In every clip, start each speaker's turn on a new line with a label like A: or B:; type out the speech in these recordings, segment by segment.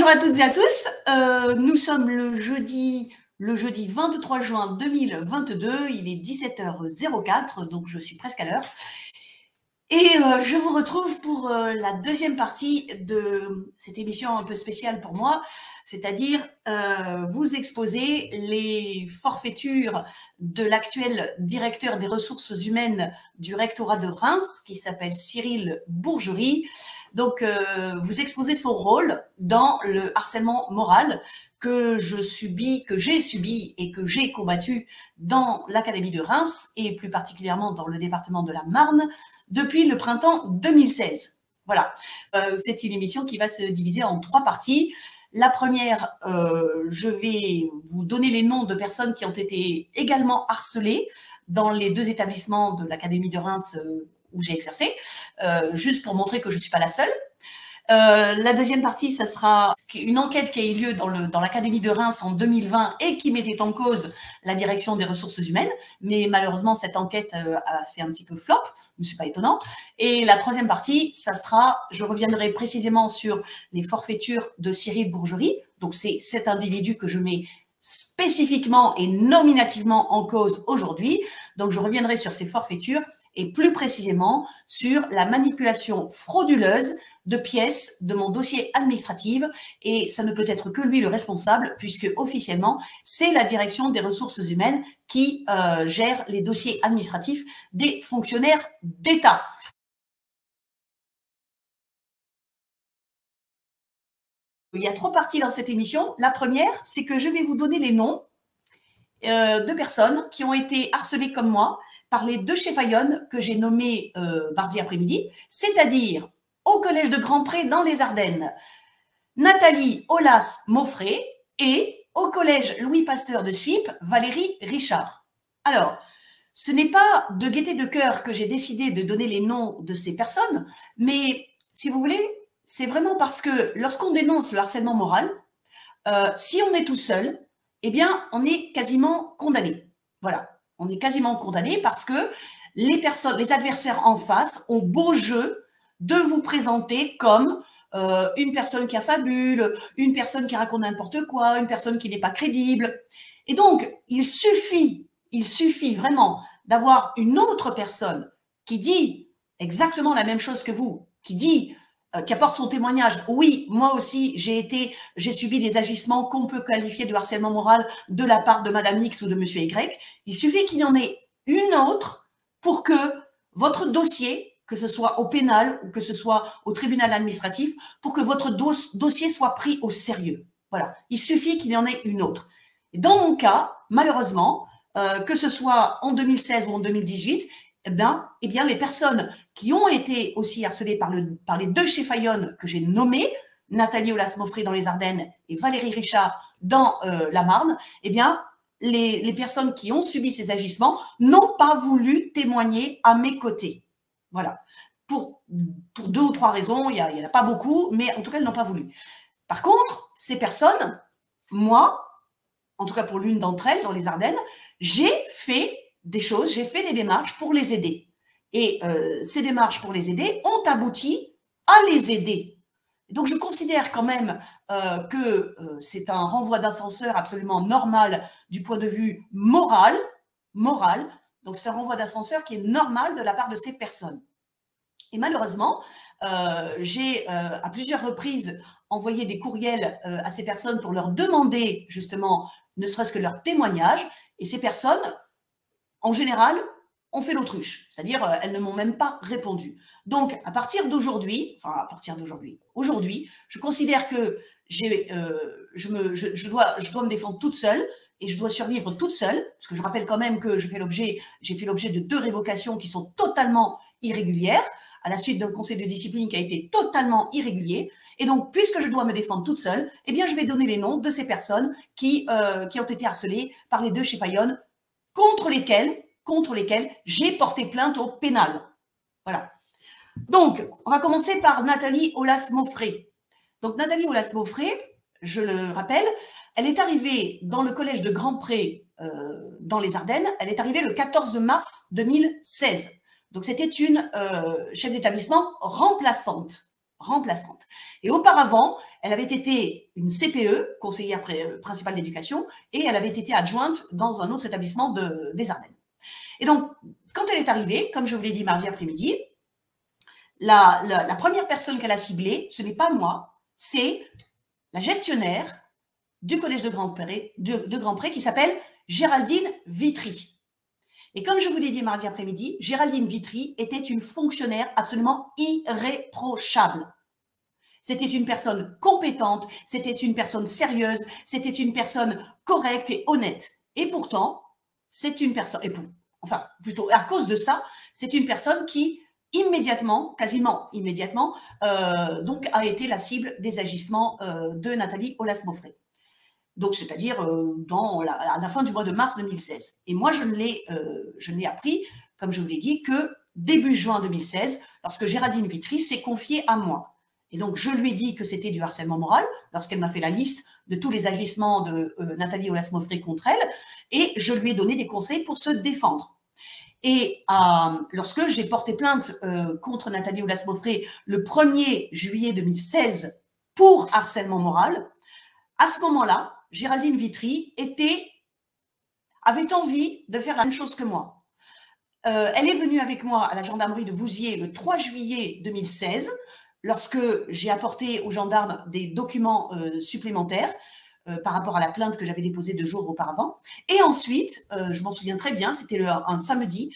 A: Bonjour à toutes et à tous, nous sommes le jeudi 23 juin 2022, il est 17h04, donc je suis presque à l'heure. Et je vous retrouve pour la deuxième partie de cette émission un peu spéciale pour moi, c'est-à-dire vous exposer les forfaitures de l'actuel directeur des ressources humaines du rectorat de Reims, qui s'appelle Cyril Bourgerie. Donc, vous exposez son rôle dans le harcèlement moral que j'ai subi et que j'ai combattu dans l'académie de Reims et plus particulièrement dans le département de la Marne depuis le printemps 2016. Voilà, c'est une émission qui va se diviser en 3 parties. La première, je vais vous donner les noms de personnes qui ont été également harcelées dans les 2 établissements de l'académie de Reims où j'ai exercé, juste pour montrer que je ne suis pas la seule. La deuxième partie, ça sera une enquête qui a eu lieu dans l'académie de Reims en 2020 et qui mettait en cause la direction des ressources humaines. Mais malheureusement, cette enquête a fait un petit peu flop, mais c'est pas étonnant. Et la troisième partie, ça sera, je reviendrai précisément sur les forfaitures de Cyril Bourgerie. Donc c'est cet individu que je mets spécifiquement et nominativement en cause aujourd'hui. Donc je reviendrai sur ces forfaitures et plus précisément sur la manipulation frauduleuse de pièces de mon dossier administratif, et ça ne peut être que lui le responsable, puisque officiellement, c'est la direction des ressources humaines qui gère les dossiers administratifs des fonctionnaires d'État. Il y a 3 parties dans cette émission. La première, c'est que je vais vous donner les noms de personnes qui ont été harcelées comme moi par les 2 chefs-aïonnes que j'ai nommés mardi après-midi, c'est-à-dire au collège de Grand-Pré dans les Ardennes, Nathalie Aulas-Maufré, et au collège Louis Pasteur de Suippes, Valérie Richard. Alors, ce n'est pas de gaieté de cœur que j'ai décidé de donner les noms de ces personnes, mais si vous voulez, c'est vraiment parce que lorsqu'on dénonce le harcèlement moral, si on est tout seul, eh bien, on est quasiment condamné. Voilà, on est quasiment condamné parce que les adversaires en face ont beau jeu de vous présenter comme une personne qui affabule, une personne qui raconte n'importe quoi, une personne qui n'est pas crédible. Et donc, il suffit vraiment d'avoir une autre personne qui dit exactement la même chose que vous, qui apporte son témoignage. Oui, moi aussi, j'ai subi des agissements qu'on peut qualifier de harcèlement moral de la part de Madame X ou de Monsieur Y. Il suffit qu'il y en ait une autre pour que votre dossier, que ce soit au pénal ou que ce soit au tribunal administratif, pour que votre dossier soit pris au sérieux. Voilà, il suffit qu'il y en ait une autre. Et dans mon cas, malheureusement, que ce soit en 2016 ou en 2018, eh bien, les personnes qui ont été aussi harcelées par les 2 chefs-aïonnes que j'ai nommés, Nathalie Aulas-Maufré dans les Ardennes et Valérie Richard dans la Marne, eh bien, les personnes qui ont subi ces agissements n'ont pas voulu témoigner à mes côtés. Voilà, pour 2 ou 3 raisons, il n'y en a pas beaucoup, mais en tout cas, elles n'ont pas voulu. Par contre, ces personnes, moi, en tout cas pour l'une d'entre elles, dans les Ardennes, j'ai fait des choses, j'ai fait des démarches pour les aider. Et ces démarches pour les aider ont abouti à les aider. Donc, je considère quand même que c'est un renvoi d'ascenseur absolument normal du point de vue moral. Donc, c'est un renvoi d'ascenseur qui est normal de la part de ces personnes. Et malheureusement, j'ai à plusieurs reprises envoyé des courriels à ces personnes pour leur demander justement, ne serait-ce que leur témoignage. Et ces personnes, en général, ont fait l'autruche. C'est-à-dire, elles ne m'ont même pas répondu. Donc, à partir d'aujourd'hui, aujourd'hui, je considère que je dois me défendre toute seule et je dois survivre toute seule, parce que je rappelle quand même que j'ai fait l'objet de 2 révocations qui sont totalement irrégulières, à la suite d'un conseil de discipline qui a été totalement irrégulier. Et donc, puisque je dois me défendre toute seule, eh bien, je vais donner les noms de ces personnes qui ont été harcelées par les 2 chefs-aïonnes contre lesquelles j'ai porté plainte au pénal. Voilà. Donc, on va commencer par Nathalie Aulas-Maufré. Donc, Nathalie Aulas-Maufré, je le rappelle, elle est arrivée dans le collège de Grand-Pré dans les Ardennes. Elle est arrivée le 14 mars 2016. Donc, c'était une chef d'établissement remplaçante. remplaçante. Et auparavant, elle avait été une CPE, conseillère principale d'éducation, et elle avait été adjointe dans un autre établissement des Ardennes. Et donc, quand elle est arrivée, comme je vous l'ai dit mardi après-midi, la première personne qu'elle a ciblée, ce n'est pas moi, c'est la gestionnaire du collège de Grand-Pré qui s'appelle Géraldine Vitry. Et comme je vous l'ai dit mardi après-midi, Géraldine Vitry était une fonctionnaire absolument irréprochable. C'était une personne compétente, c'était une personne sérieuse, c'était une personne correcte et honnête. Et pourtant, c'est une personne, enfin plutôt à cause de ça, c'est une personne qui immédiatement, quasiment immédiatement, donc a été la cible des agissements de Nathalie Aulas-Mauffret. Donc, c'est-à-dire à la fin du mois de mars 2016. Et moi, je ne l'ai appris, comme je vous l'ai dit, que début juin 2016, lorsque Géraldine Vitry s'est confiée à moi. Et donc, je lui ai dit que c'était du harcèlement moral, lorsqu'elle m'a fait la liste de tous les agissements de Nathalie Aulas-Mauffret contre elle, et je lui ai donné des conseils pour se défendre. Et lorsque j'ai porté plainte contre Nathalie Aulas-Mauffret le 1er juillet 2016 pour harcèlement moral, à ce moment-là, Géraldine Vitry avait envie de faire la même chose que moi. Elle est venue avec moi à la gendarmerie de Vouziers le 3 juillet 2016, lorsque j'ai apporté aux gendarmes des documents supplémentaires par rapport à la plainte que j'avais déposée 2 jours auparavant. Et ensuite, je m'en souviens très bien, c'était un samedi,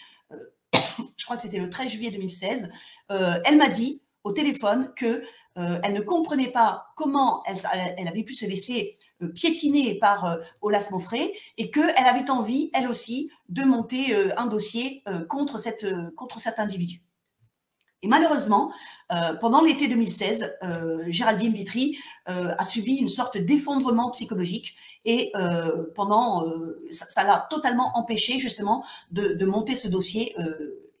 A: je crois que c'était le 13 juillet 2016, elle m'a dit au téléphone que elle ne comprenait pas comment elle avait pu se laisser piétiner par Aulas-Mauffret et qu'elle avait envie, elle aussi, de monter un dossier contre cet individu. Et malheureusement, pendant l'été 2016, Géraldine Vitry a subi une sorte d'effondrement psychologique et ça l'a totalement empêché justement de monter ce dossier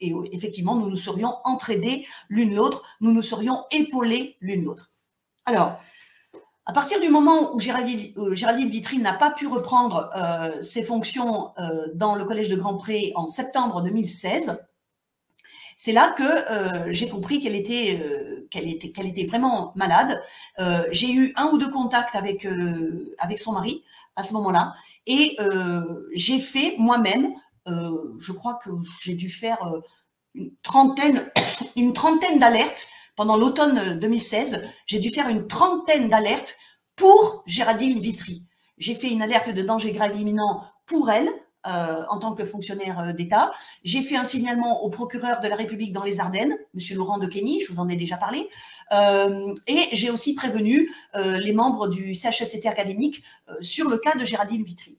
A: et effectivement, nous nous serions entraidés l'une l'autre, nous nous serions épaulés l'une l'autre. Alors, à partir du moment où Géraldine Vitry n'a pas pu reprendre ses fonctions dans le collège de Grand-Pré en septembre 2016, c'est là que j'ai compris qu'elle était vraiment malade. J'ai eu 1 ou 2 contacts avec son mari à ce moment-là et j'ai fait moi-même, je crois que j'ai dû faire une trentaine d'alertes pendant l'automne 2016. J'ai dû faire une trentaine d'alertes pour Géraldine Vitry. J'ai fait une alerte de danger grave imminent pour elle, en tant que fonctionnaire d'État. J'ai fait un signalement au procureur de la République dans les Ardennes, M. Laurent de Kenny, je vous en ai déjà parlé, et j'ai aussi prévenu les membres du CHSCT académique sur le cas de Géraldine Vitry.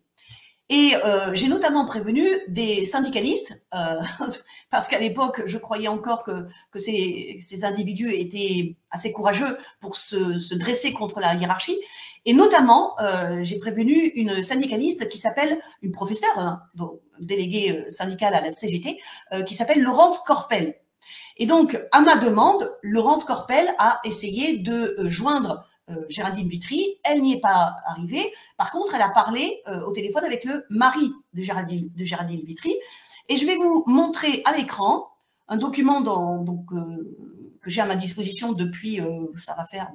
A: Et j'ai notamment prévenu des syndicalistes, parce qu'à l'époque, je croyais encore que ces individus étaient assez courageux pour se dresser contre la hiérarchie. Et notamment, j'ai prévenu une syndicaliste qui s'appelle, une professeure, hein, déléguée syndicale à la CGT, qui s'appelle Laurence Corpel. Et donc, à ma demande, Laurence Corpel a essayé de joindre Géraldine Vitry. Elle n'y est pas arrivée. Par contre, elle a parlé au téléphone avec le mari de Géraldine Vitry. Et je vais vous montrer à l'écran un document que j'ai à ma disposition depuis, ça va faire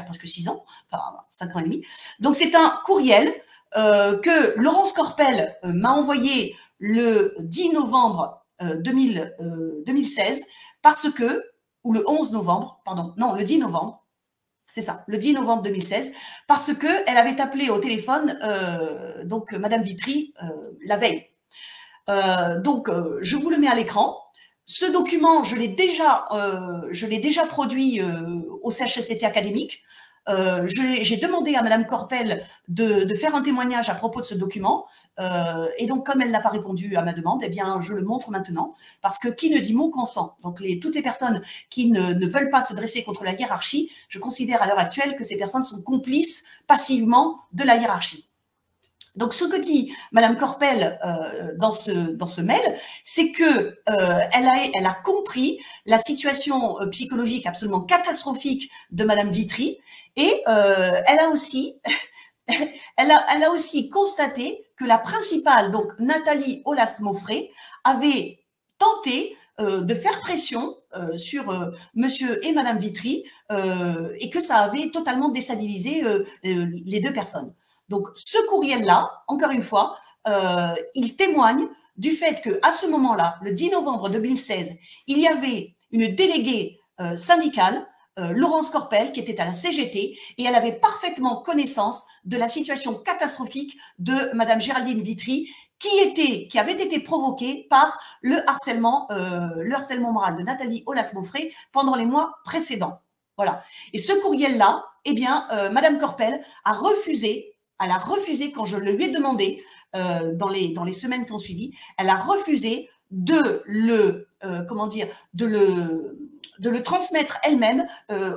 A: presque 6 ans, enfin 5 ans et demi. Donc, c'est un courriel que Laurence Corpel m'a envoyé le 10 novembre 2016, parce que, ou le 11 novembre, pardon, non, le 10 novembre, c'est ça, le 10 novembre 2016, parce qu'elle avait appelé au téléphone donc Madame Vitry la veille. Donc, je vous le mets à l'écran. Ce document, je l'ai déjà produit au CHSCT académique. J'ai demandé à Madame Corpel de faire un témoignage à propos de ce document. Et donc, comme elle n'a pas répondu à ma demande, eh bien, je le montre maintenant. Parce que qui ne dit mot consent. Donc, toutes les personnes qui ne veulent pas se dresser contre la hiérarchie, je considère à l'heure actuelle que ces personnes sont complices passivement de la hiérarchie. Donc, ce que dit Madame Corpel dans ce mail, c'est que elle a compris la situation psychologique absolument catastrophique de Madame Vitry et elle a aussi constaté que la principale, donc Nathalie Aulas-Mauffret, avait tenté de faire pression sur monsieur et madame Vitry et que ça avait totalement déstabilisé les deux personnes. Donc, ce courriel-là, encore une fois, il témoigne du fait qu'à ce moment-là, le 10 novembre 2016, il y avait une déléguée syndicale, Laurence Corpel, qui était à la CGT, et elle avait parfaitement connaissance de la situation catastrophique de madame Géraldine Vitry, qui avait été provoquée par le harcèlement moral de Nathalie Aulas-Mauffret pendant les mois précédents. Voilà. Et ce courriel-là, eh bien, madame Corpel a refusé, quand je le lui ai demandé, dans les semaines qui ont suivi, elle a refusé de le transmettre elle-même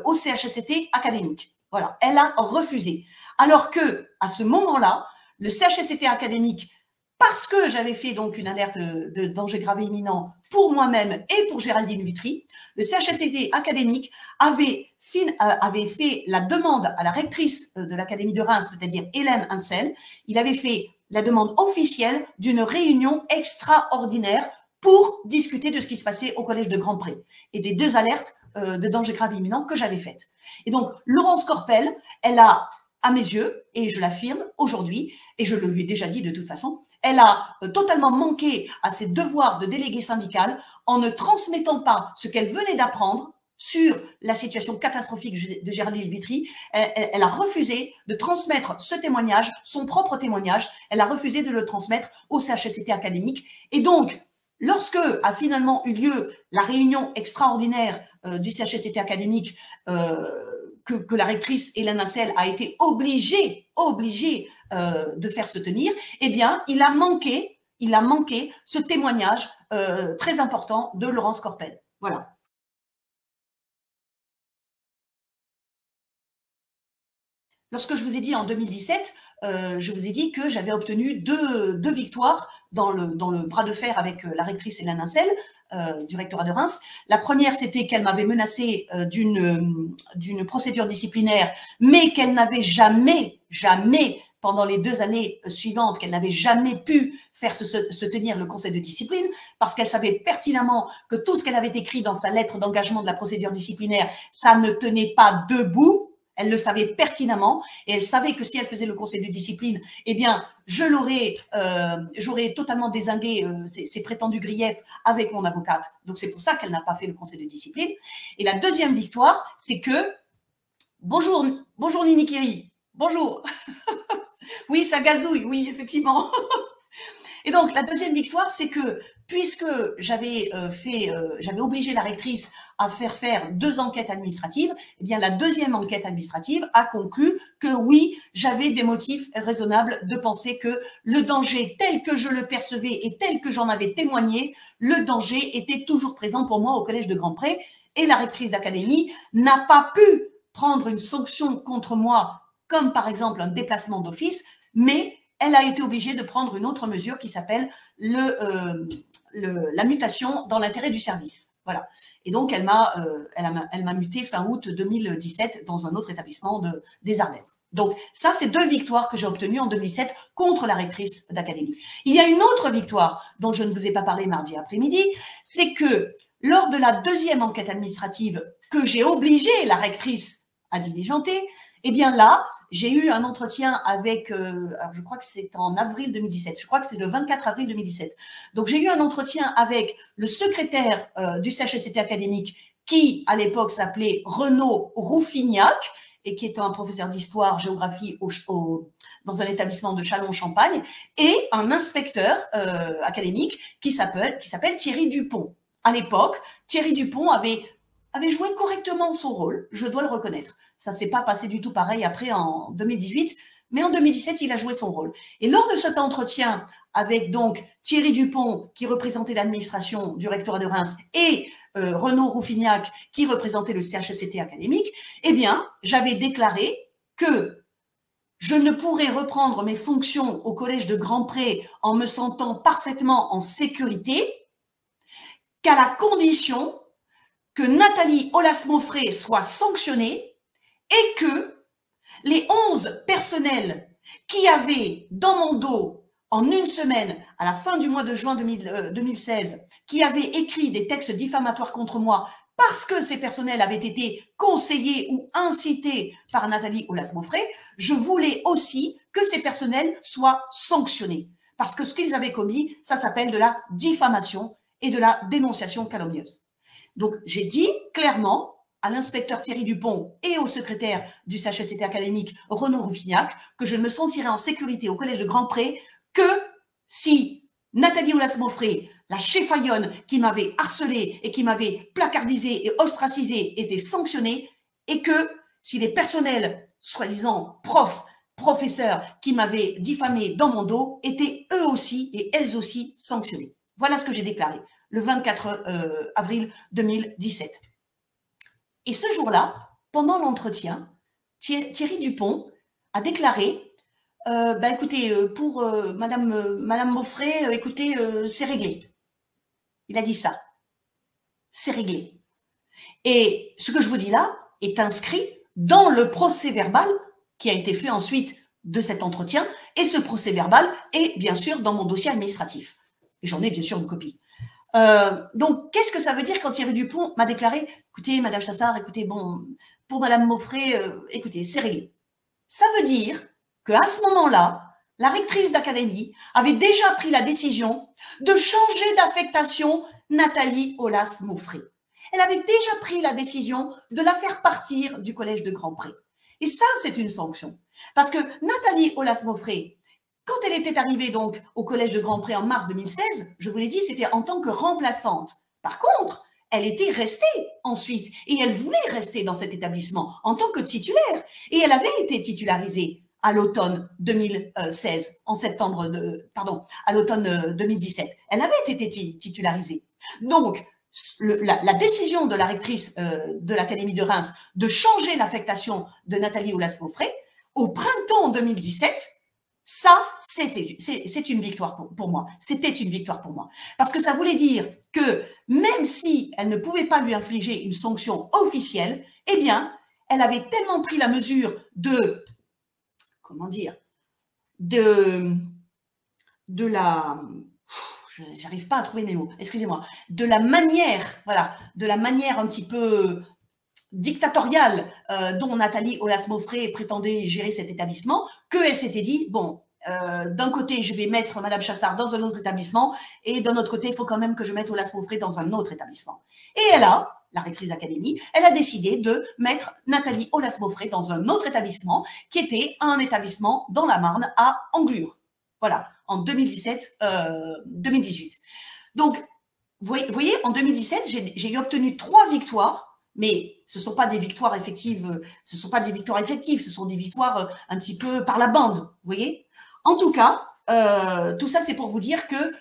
A: au CHSCT académique. Voilà, elle a refusé. Alors que à ce moment-là, le CHSCT académique, parce que j'avais fait donc une alerte de danger grave et imminent pour moi-même et pour Géraldine Vitry, le CHSCT académique avait fait la demande à la rectrice de l'Académie de Reims, c'est-à-dire Hélène Hansel. Il avait fait la demande officielle d'une réunion extraordinaire pour discuter de ce qui se passait au collège de Grand-Pré et des deux alertes de danger grave et imminent que j'avais faites. Et donc, Laurence Corpel, elle a, à mes yeux, et je l'affirme aujourd'hui, et je le lui ai déjà dit de toute façon, elle a totalement manqué à ses devoirs de déléguée syndicale en ne transmettant pas ce qu'elle venait d'apprendre sur la situation catastrophique de Géraldine Vitry. Elle a refusé de transmettre ce témoignage, son propre témoignage, elle a refusé de le transmettre au CHSCT académique. Et donc, lorsque a finalement eu lieu la réunion extraordinaire du CHSCT académique, que la rectrice Hélène Hansel a été obligée de faire se tenir, eh bien, il a manqué ce témoignage très important de Laurence Corpel. Voilà. Lorsque je vous ai dit en 2017, je vous ai dit que j'avais obtenu deux victoires dans le bras de fer avec la rectrice Hélène Hansel du rectorat de Reims. La première, c'était qu'elle m'avait menacé d'une procédure disciplinaire, mais qu'elle n'avait jamais, pendant les 2 années suivantes, qu'elle n'avait jamais pu faire se tenir le conseil de discipline, parce qu'elle savait pertinemment que tout ce qu'elle avait écrit dans sa lettre d'engagement de la procédure disciplinaire, ça ne tenait pas debout. Elle le savait pertinemment et elle savait que si elle faisait le conseil de discipline, eh bien, j'aurais totalement dézingué ses prétendus griefs avec mon avocate. Donc, c'est pour ça qu'elle n'a pas fait le conseil de discipline. Et la deuxième victoire, c'est que, bonjour Nini Kiri, bonjour. Oui, ça gazouille, oui, effectivement. Et donc, la deuxième victoire, c'est que puisque j'avais obligé la rectrice à faire 2 enquêtes administratives, eh bien, la deuxième enquête administrative a conclu que oui, j'avais des motifs raisonnables de penser que le danger tel que je le percevais et tel que j'en avais témoigné, le danger était toujours présent pour moi au collège de Grand-Pré et la rectrice d'académie n'a pas pu prendre une sanction contre moi, comme par exemple un déplacement d'office, mais elle a été obligée de prendre une autre mesure qui s'appelle la mutation dans l'intérêt du service. Voilà. Et donc, elle m'a muté fin août 2017 dans un autre établissement des Ardennes. Donc, ça, c'est 2 victoires que j'ai obtenues en 2017 contre la rectrice d'académie. Il y a une autre victoire dont je ne vous ai pas parlé mardi après-midi, c'est que lors de la deuxième enquête administrative que j'ai obligé la rectrice à diligenter, eh bien là, j'ai eu un entretien avec, alors je crois que c'est en avril 2017, je crois que c'est le 24 avril 2017. Donc j'ai eu un entretien avec le secrétaire du CHSCT académique qui, à l'époque, s'appelait Renaud Rouffignac et qui est un professeur d'histoire-géographie dans un établissement de Châlons-Champagne, et un inspecteur académique qui s'appelle Thierry Dupont. À l'époque, Thierry Dupont avait joué correctement son rôle, je dois le reconnaître. Ça ne s'est pas passé du tout pareil après en 2018, mais en 2017, il a joué son rôle. Et lors de cet entretien avec donc Thierry Dupont, qui représentait l'administration du rectorat de Reims, et Renaud Rouffignac, qui représentait le CHSCT académique, eh bien, j'avais déclaré que je ne pourrais reprendre mes fonctions au collège de Grand-Pré en me sentant parfaitement en sécurité qu'à la condition que Nathalie Aulas-Mauffret soit sanctionnée et que les 11 personnels qui avaient dans mon dos en une semaine, à la fin du mois de juin 2016, qui avaient écrit des textes diffamatoires contre moi parce que ces personnels avaient été conseillés ou incités par Nathalie Aulas-Mauffret, je voulais aussi que ces personnels soient sanctionnés. Parce que ce qu'ils avaient commis, ça s'appelle de la diffamation et de la dénonciation calomnieuse. Donc, j'ai dit clairement à l'inspecteur Thierry Dupont et au secrétaire du CHSCT académique Renaud Rouffignac que je ne me sentirais en sécurité au collège de Grand-Pré que si Nathalie Aulas-Mauffret, la cheffaillonne qui m'avait harcelée et qui m'avait placardisée et ostracisée, était sanctionnée, et que si les personnels, soi-disant professeurs, qui m'avaient diffamé dans mon dos, étaient eux aussi et elles aussi sanctionnés. Voilà ce que j'ai déclaré le 24 avril 2017. Et ce jour-là, pendant l'entretien, Thierry Dupont a déclaré écoutez, pour Madame Mauffret, écoutez, c'est réglé. Il a dit ça. C'est réglé. Et ce que je vous dis là est inscrit dans le procès-verbal qui a été fait ensuite de cet entretien. Et ce procès-verbal est bien sûr dans mon dossier administratif. Et j'en ai bien sûr une copie. Donc, qu'est-ce que ça veut dire quand Thierry Dupont m'a déclaré « Écoutez, Madame Chassard, écoutez, bon, pour Madame Mauffret, écoutez, c'est réglé ». Ça veut dire qu'à ce moment-là, la rectrice d'académie avait déjà pris la décision de changer d'affectation Nathalie Aulas-Mauffret. Elle avait déjà pris la décision de la faire partir du collège de Grand-Pré. Et ça, c'est une sanction. Parce que Nathalie Aulas-Mauffret, quand elle était arrivée donc au collège de Grand-Pré en mars 2016, je vous l'ai dit, c'était en tant que remplaçante. Par contre, elle était restée ensuite et elle voulait rester dans cet établissement en tant que titulaire. Et elle avait été titularisée à l'automne 2016, à l'automne 2017. Elle avait été titularisée. Donc, la décision de la rectrice de l'Académie de Reims de changer l'affectation de Nathalie Aulas-Mauffret au printemps 2017, ça, c'est une victoire pour moi. C'était une victoire pour moi. Parce que ça voulait dire que même si elle ne pouvait pas lui infliger une sanction officielle, eh bien, elle avait tellement pris la mesure de, comment dire, de la, j'arrive pas à trouver mes mots, excusez-moi, de la manière, voilà, de la manière un petit peu dictatoriale dont Nathalie Aulas-Mauffret prétendait gérer cet établissement, qu'elle s'était dit, bon, d'un côté, je vais mettre Madame Chassard dans un autre établissement, et d'un autre côté, il faut quand même que je mette Aulas-Mauffret dans un autre établissement. Et elle a, la rectrice d'académie, elle a décidé de mettre Nathalie Aulas-Mauffret dans un autre établissement, qui était un établissement dans la Marne, à Anglure. Voilà, en 2017-2018. Donc, vous voyez, en 2017, j'ai obtenu 3 victoires, mais ce ne sont pas des victoires effectives, ce sont des victoires un petit peu par la bande, vous voyez. En tout cas, tout ça, c'est pour vous dire que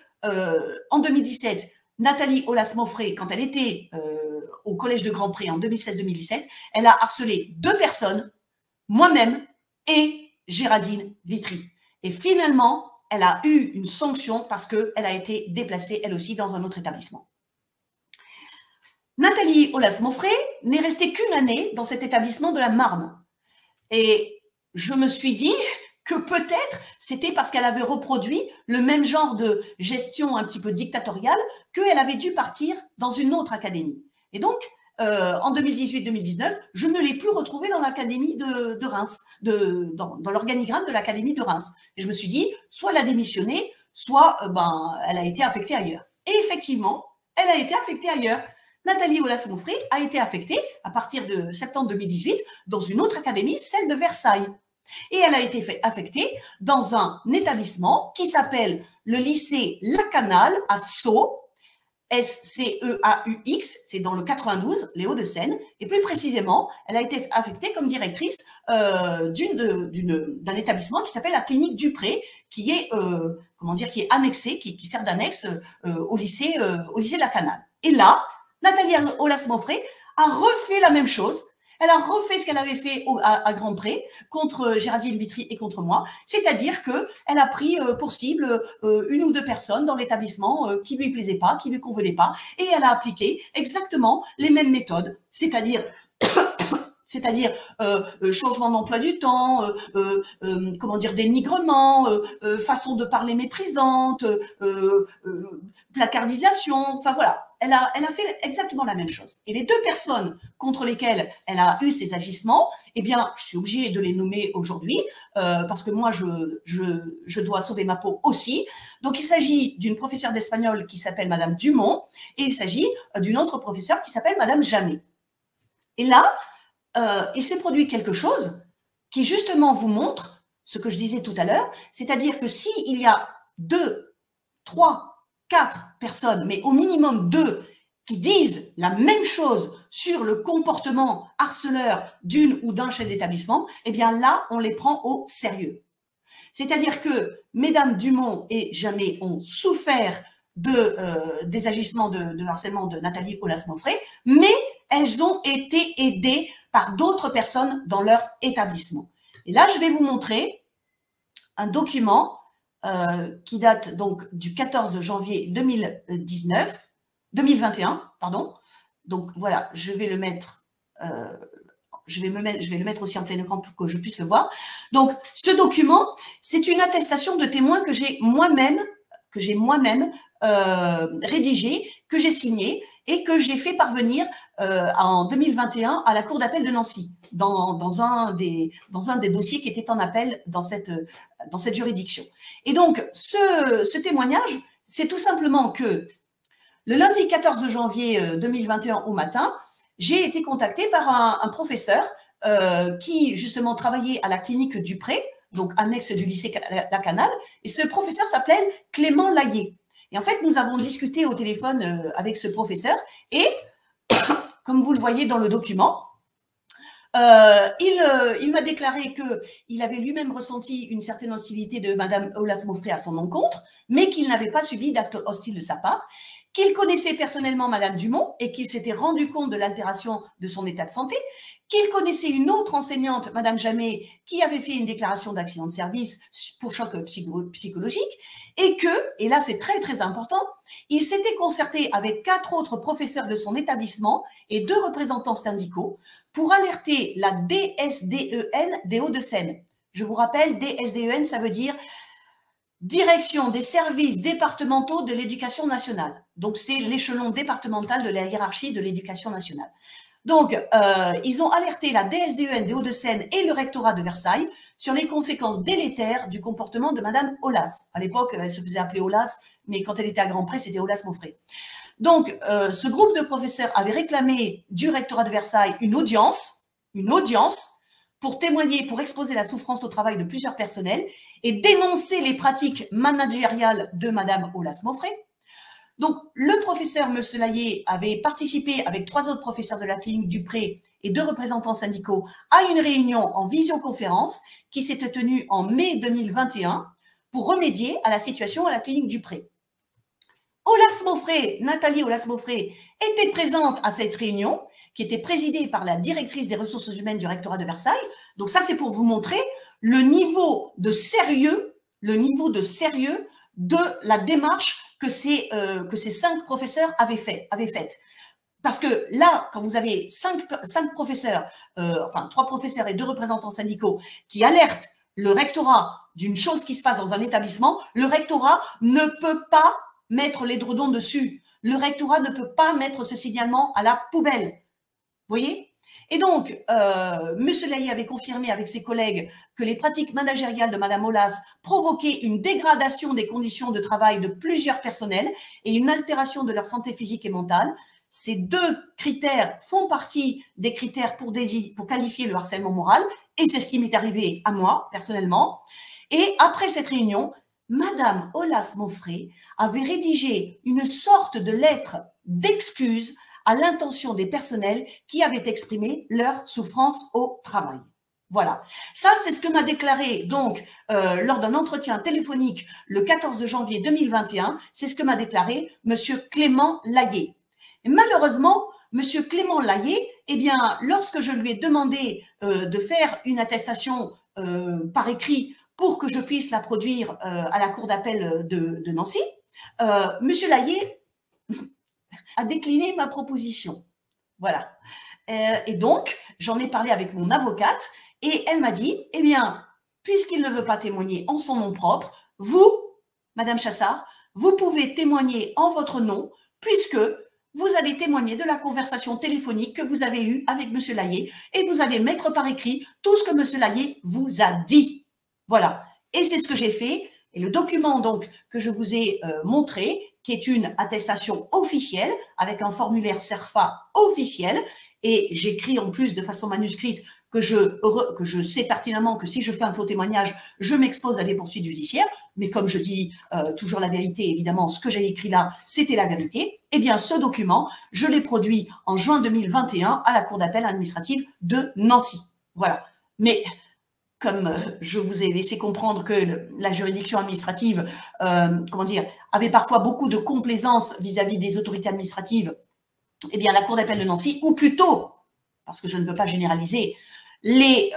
A: en 2017, Nathalie Aulas-Mauffret, quand elle était au collège de Grand-Pré en 2016-2017, elle a harcelé 2 personnes, moi-même et Géraldine Vitry. Et finalement, elle a eu une sanction parce qu'elle a été déplacée, elle aussi, dans un autre établissement. Nathalie Aulas-Mauffret n'est restée qu'1 année dans cet établissement de la Marne. Et je me suis dit que peut-être c'était parce qu'elle avait reproduit le même genre de gestion un petit peu dictatoriale qu'elle avait dû partir dans une autre académie. Et donc, en 2018-2019, je ne l'ai plus retrouvée dans l'académie de Reims, dans l'organigramme de l'académie de Reims. Et je me suis dit, soit elle a démissionné, soit elle a été affectée ailleurs. Et effectivement, elle a été affectée ailleurs. Nathalie Aulas-Mauffret a été affectée à partir de septembre 2018 dans une autre académie, celle de Versailles. Et elle a été affectée dans un établissement qui s'appelle le lycée Lacanal à Sceaux, S-C-E-A-U-X, c'est dans le 92, les Hauts-de-Seine. Et plus précisément, elle a été affectée comme directrice d'un établissement qui s'appelle la clinique Dupré, qui est, qui est annexé, qui sert d'annexe au lycée Lacanal. Et là, Nathalie Aulas-Mauffret a refait la même chose. Elle a refait ce qu'elle avait fait à Grand-Pré contre Géraldine Vitry et contre moi, c'est-à-dire qu'elle a pris pour cible 1 ou 2 personnes dans l'établissement qui ne lui plaisaient pas, qui ne lui convenaient pas, et elle a appliqué exactement les mêmes méthodes, c'est-à-dire c'est-à-dire changement d'emploi du temps, comment dire, dénigrement, façon de parler méprisante, placardisation, enfin voilà. Elle a fait exactement la même chose. Et les deux personnes contre lesquelles elle a eu ces agissements, eh bien, je suis obligée de les nommer aujourd'hui, parce que moi, je dois sauver ma peau aussi. Donc, il s'agit d'une professeure d'espagnol qui s'appelle Madame Dumont, et il s'agit d'une autre professeure qui s'appelle Madame Jamet. Et là, il s'est produit quelque chose qui justement vous montre ce que je disais tout à l'heure, c'est-à-dire que s'il y a 2, 3, 4 personnes, mais au minimum 2, qui disent la même chose sur le comportement harceleur d'une ou d'un chef d'établissement, eh bien là, on les prend au sérieux. C'est-à-dire que Mesdames Dumont et Jamet ont souffert des agissements de harcèlement de Nathalie Aulas-Moffret, mais elles ont été aidées par d'autres personnes dans leur établissement. Et là, je vais vous montrer un document qui date donc du 14 janvier 2021, pardon. Donc voilà, je vais le mettre, je vais le mettre aussi en plein écran pour que je puisse le voir. Donc ce document, c'est une attestation de témoin que j'ai moi-même rédigé, que j'ai signé et que j'ai fait parvenir en 2021 à la Cour d'appel de Nancy, dans un des dossiers qui était en appel dans cette juridiction. Et donc, ce témoignage, c'est tout simplement que le lundi 14 janvier 2021 au matin, j'ai été contactée par un professeur qui, justement, travaillait à la clinique Dupré, donc annexe du lycée Lacanal, et ce professeur s'appelait Clément Layet. Et en fait, nous avons discuté au téléphone avec ce professeur, et comme vous le voyez dans le document, il m'a déclaré qu'il avait lui-même ressenti une certaine hostilité de Madame Aulas-Moffret à son encontre, mais qu'il n'avait pas subi d'acte hostile de sa part, qu'il connaissait personnellement Madame Dumont et qu'il s'était rendu compte de l'altération de son état de santé, qu'il connaissait une autre enseignante, Madame Jamet, qui avait fait une déclaration d'accident de service pour choc psychologique, et et là c'est très très important, il s'était concerté avec 4 autres professeurs de son établissement et 2 représentants syndicaux pour alerter la DSDEN des Hauts-de-Seine. Je vous rappelle, DSDEN, ça veut dire Direction des services départementaux de l'éducation nationale. Donc, c'est l'échelon départemental de la hiérarchie de l'éducation nationale. Donc, ils ont alerté la DSDEN des Hauts-de-Seine et le rectorat de Versailles sur les conséquences délétères du comportement de Madame Aulas. À l'époque, elle se faisait appeler Aulas, mais quand elle était à Grand-Pré, c'était Aulas-Moffret. Donc, ce groupe de professeurs avait réclamé du rectorat de Versailles une audience pour témoigner, pour exposer la souffrance au travail de plusieurs personnels et dénoncer les pratiques managériales de Madame Aulas-Moffret. Donc, le professeur M. Layet avait participé avec 3 autres professeurs de la clinique Dupré et 2 représentants syndicaux à une réunion en visioconférence qui s'était tenue en mai 2021 pour remédier à la situation à la clinique Dupré. Aulas-Moffret, Nathalie Aulas-Moffret, était présente à cette réunion qui était présidée par la directrice des ressources humaines du rectorat de Versailles. Donc ça, c'est pour vous montrer le niveau de sérieux de la démarche que ces 5 professeurs avaient faite. Parce que là, quand vous avez 5 professeurs, enfin 3 professeurs et 2 représentants syndicaux qui alertent le rectorat d'une chose qui se passe dans un établissement, le rectorat ne peut pas mettre l'édredon dessus. Le rectorat ne peut pas mettre ce signalement à la poubelle. Vous voyez ? Et donc, M. Layet avait confirmé avec ses collègues que les pratiques managériales de Mme Aulas provoquaient une dégradation des conditions de travail de plusieurs personnels et une altération de leur santé physique et mentale. Ces 2 critères font partie des critères pour qualifier le harcèlement moral, et c'est ce qui m'est arrivé à moi, personnellement. Et après cette réunion, Mme Aulas-Moffret avait rédigé une sorte de lettre d'excuse à l'intention des personnels qui avaient exprimé leur souffrance au travail. Voilà. Ça, c'est ce que m'a déclaré, donc, lors d'un entretien téléphonique le 14 janvier 2021, c'est ce que m'a déclaré M. Clément Layet. Et malheureusement, M. Clément Layet, eh bien, lorsque je lui ai demandé de faire une attestation par écrit pour que je puisse la produire à la cour d'appel de Nancy, M. Layet a décliné ma proposition. Voilà. Et donc, j'en ai parlé avec mon avocate et elle m'a dit, eh bien, puisqu'il ne veut pas témoigner en son nom propre, vous, Madame Chassard, vous pouvez témoigner en votre nom puisque vous allez témoigner de la conversation téléphonique que vous avez eue avec M. Layet et vous allez mettre par écrit tout ce que M. Layet vous a dit. Voilà. Et c'est ce que j'ai fait. Et le document donc que je vous ai montré, qui est une attestation officielle avec un formulaire CERFA officiel, et j'écris en plus de façon manuscrite que je sais pertinemment que si je fais un faux témoignage, je m'expose à des poursuites judiciaires, mais comme je dis toujours la vérité, évidemment, ce que j'ai écrit là, c'était la vérité. Eh bien, ce document, je l'ai produit en juin 2021 à la Cour d'appel administrative de Nancy. Voilà. Mais comme je vous ai laissé comprendre que la juridiction administrative, comment dire, avait parfois beaucoup de complaisance vis-à-vis des autorités administratives, eh bien, la Cour d'appel de Nancy, ou plutôt, parce que je ne veux pas généraliser, les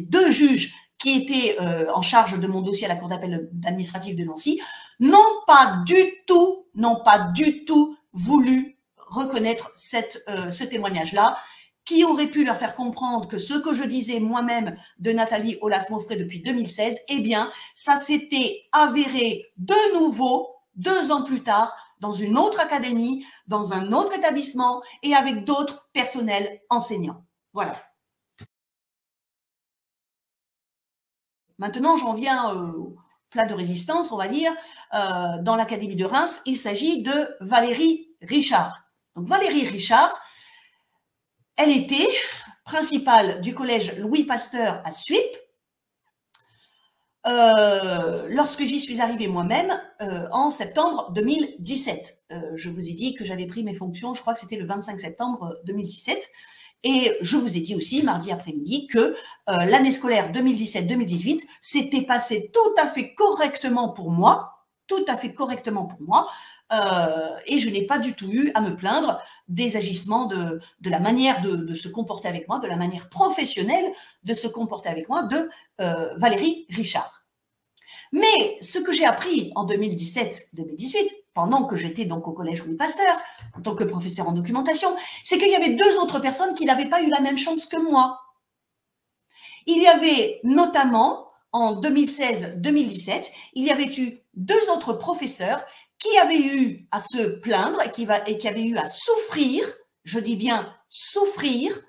A: deux juges qui étaient en charge de mon dossier à la Cour d'appel administrative de Nancy n'ont pas du tout voulu reconnaître ce témoignage-là, qui aurait pu leur faire comprendre que ce que je disais moi-même de Nathalie Aulas-Mauffret depuis 2016, eh bien, ça s'était avéré de nouveau 2 ans plus tard dans une autre académie, dans un autre établissement et avec d'autres personnels enseignants. Voilà. Maintenant, j'en viens au plat de résistance, on va dire. Dans l'Académie de Reims, il s'agit de Valérie Richard. Donc, Valérie Richard, elle était principale du collège Louis Pasteur à Suippes. Lorsque j'y suis arrivée moi-même en septembre 2017. Je vous ai dit que j'avais pris mes fonctions, je crois que c'était le 25 septembre 2017. Et je vous ai dit aussi, mardi après-midi, que l'année scolaire 2017-2018 s'était passée tout à fait correctement pour moi, et je n'ai pas du tout eu à me plaindre des agissements de la manière de se comporter avec moi, de la manière professionnelle de se comporter avec moi de Valérie Richard. Mais ce que j'ai appris en 2017-2018, pendant que j'étais donc au collège Louis Pasteur, en tant que professeur en documentation, c'est qu'il y avait 2 autres personnes qui n'avaient pas eu la même chance que moi. Il y avait notamment, en 2016-2017, il y avait eu 2 autres professeurs qui avaient eu à se plaindre et qui avaient eu à souffrir, je dis bien souffrir,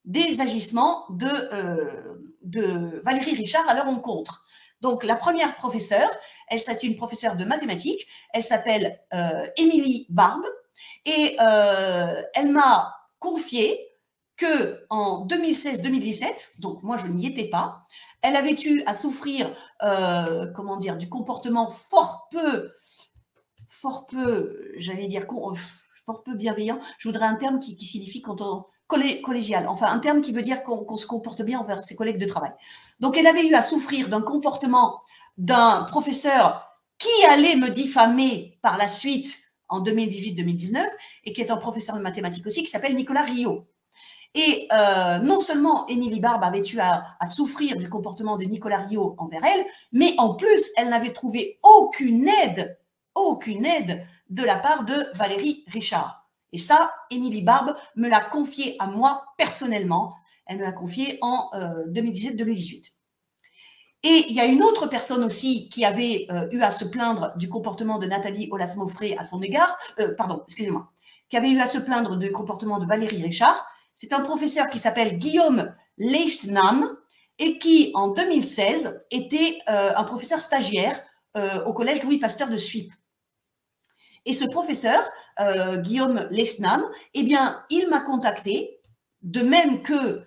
A: des agissements de Valérie Richard à leur encontre. Donc, la première professeure, c'est une professeure de mathématiques, elle s'appelle Émilie Barbe, et elle m'a confié qu'en 2016-2017, donc moi je n'y étais pas, elle avait eu à souffrir, comment dire, du comportement fort peu, j'allais dire, fort peu bienveillant. Je voudrais un terme qui signifie quand on collégial, enfin un terme qui veut dire qu'on se comporte bien envers ses collègues de travail. Donc elle avait eu à souffrir d'un comportement d'un professeur qui allait me diffamer par la suite en 2018-2019 et qui est un professeur de mathématiques aussi qui s'appelle Nicolas Rio. Et non seulement Émilie Barbe avait eu à souffrir du comportement de Nicolas Rio envers elle, mais en plus elle n'avait trouvé aucune aide de la part de Valérie Richard. Et ça, Émilie Barbe me l'a confié à moi personnellement. Elle me l'a confié en 2017-2018. Et il y a une autre personne aussi qui avait eu à se plaindre du comportement de Nathalie Aulas-Mauffret à son égard, qui avait eu à se plaindre du comportement de Valérie Richard. C'est un professeur qui s'appelle Guillaume Leichnam et qui, en 2016, était un professeur stagiaire au collège Louis Pasteur de Suippes. Et ce professeur, Guillaume Leichnam, eh bien, il m'a contacté, de même que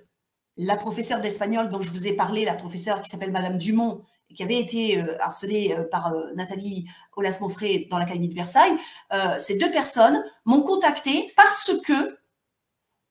A: la professeure d'espagnol dont je vous ai parlé, la professeure qui s'appelle Madame Dumont, qui avait été harcelée par Nathalie Aulas-Mauffret dans l'Académie de Versailles. Ces 2 personnes m'ont contacté parce que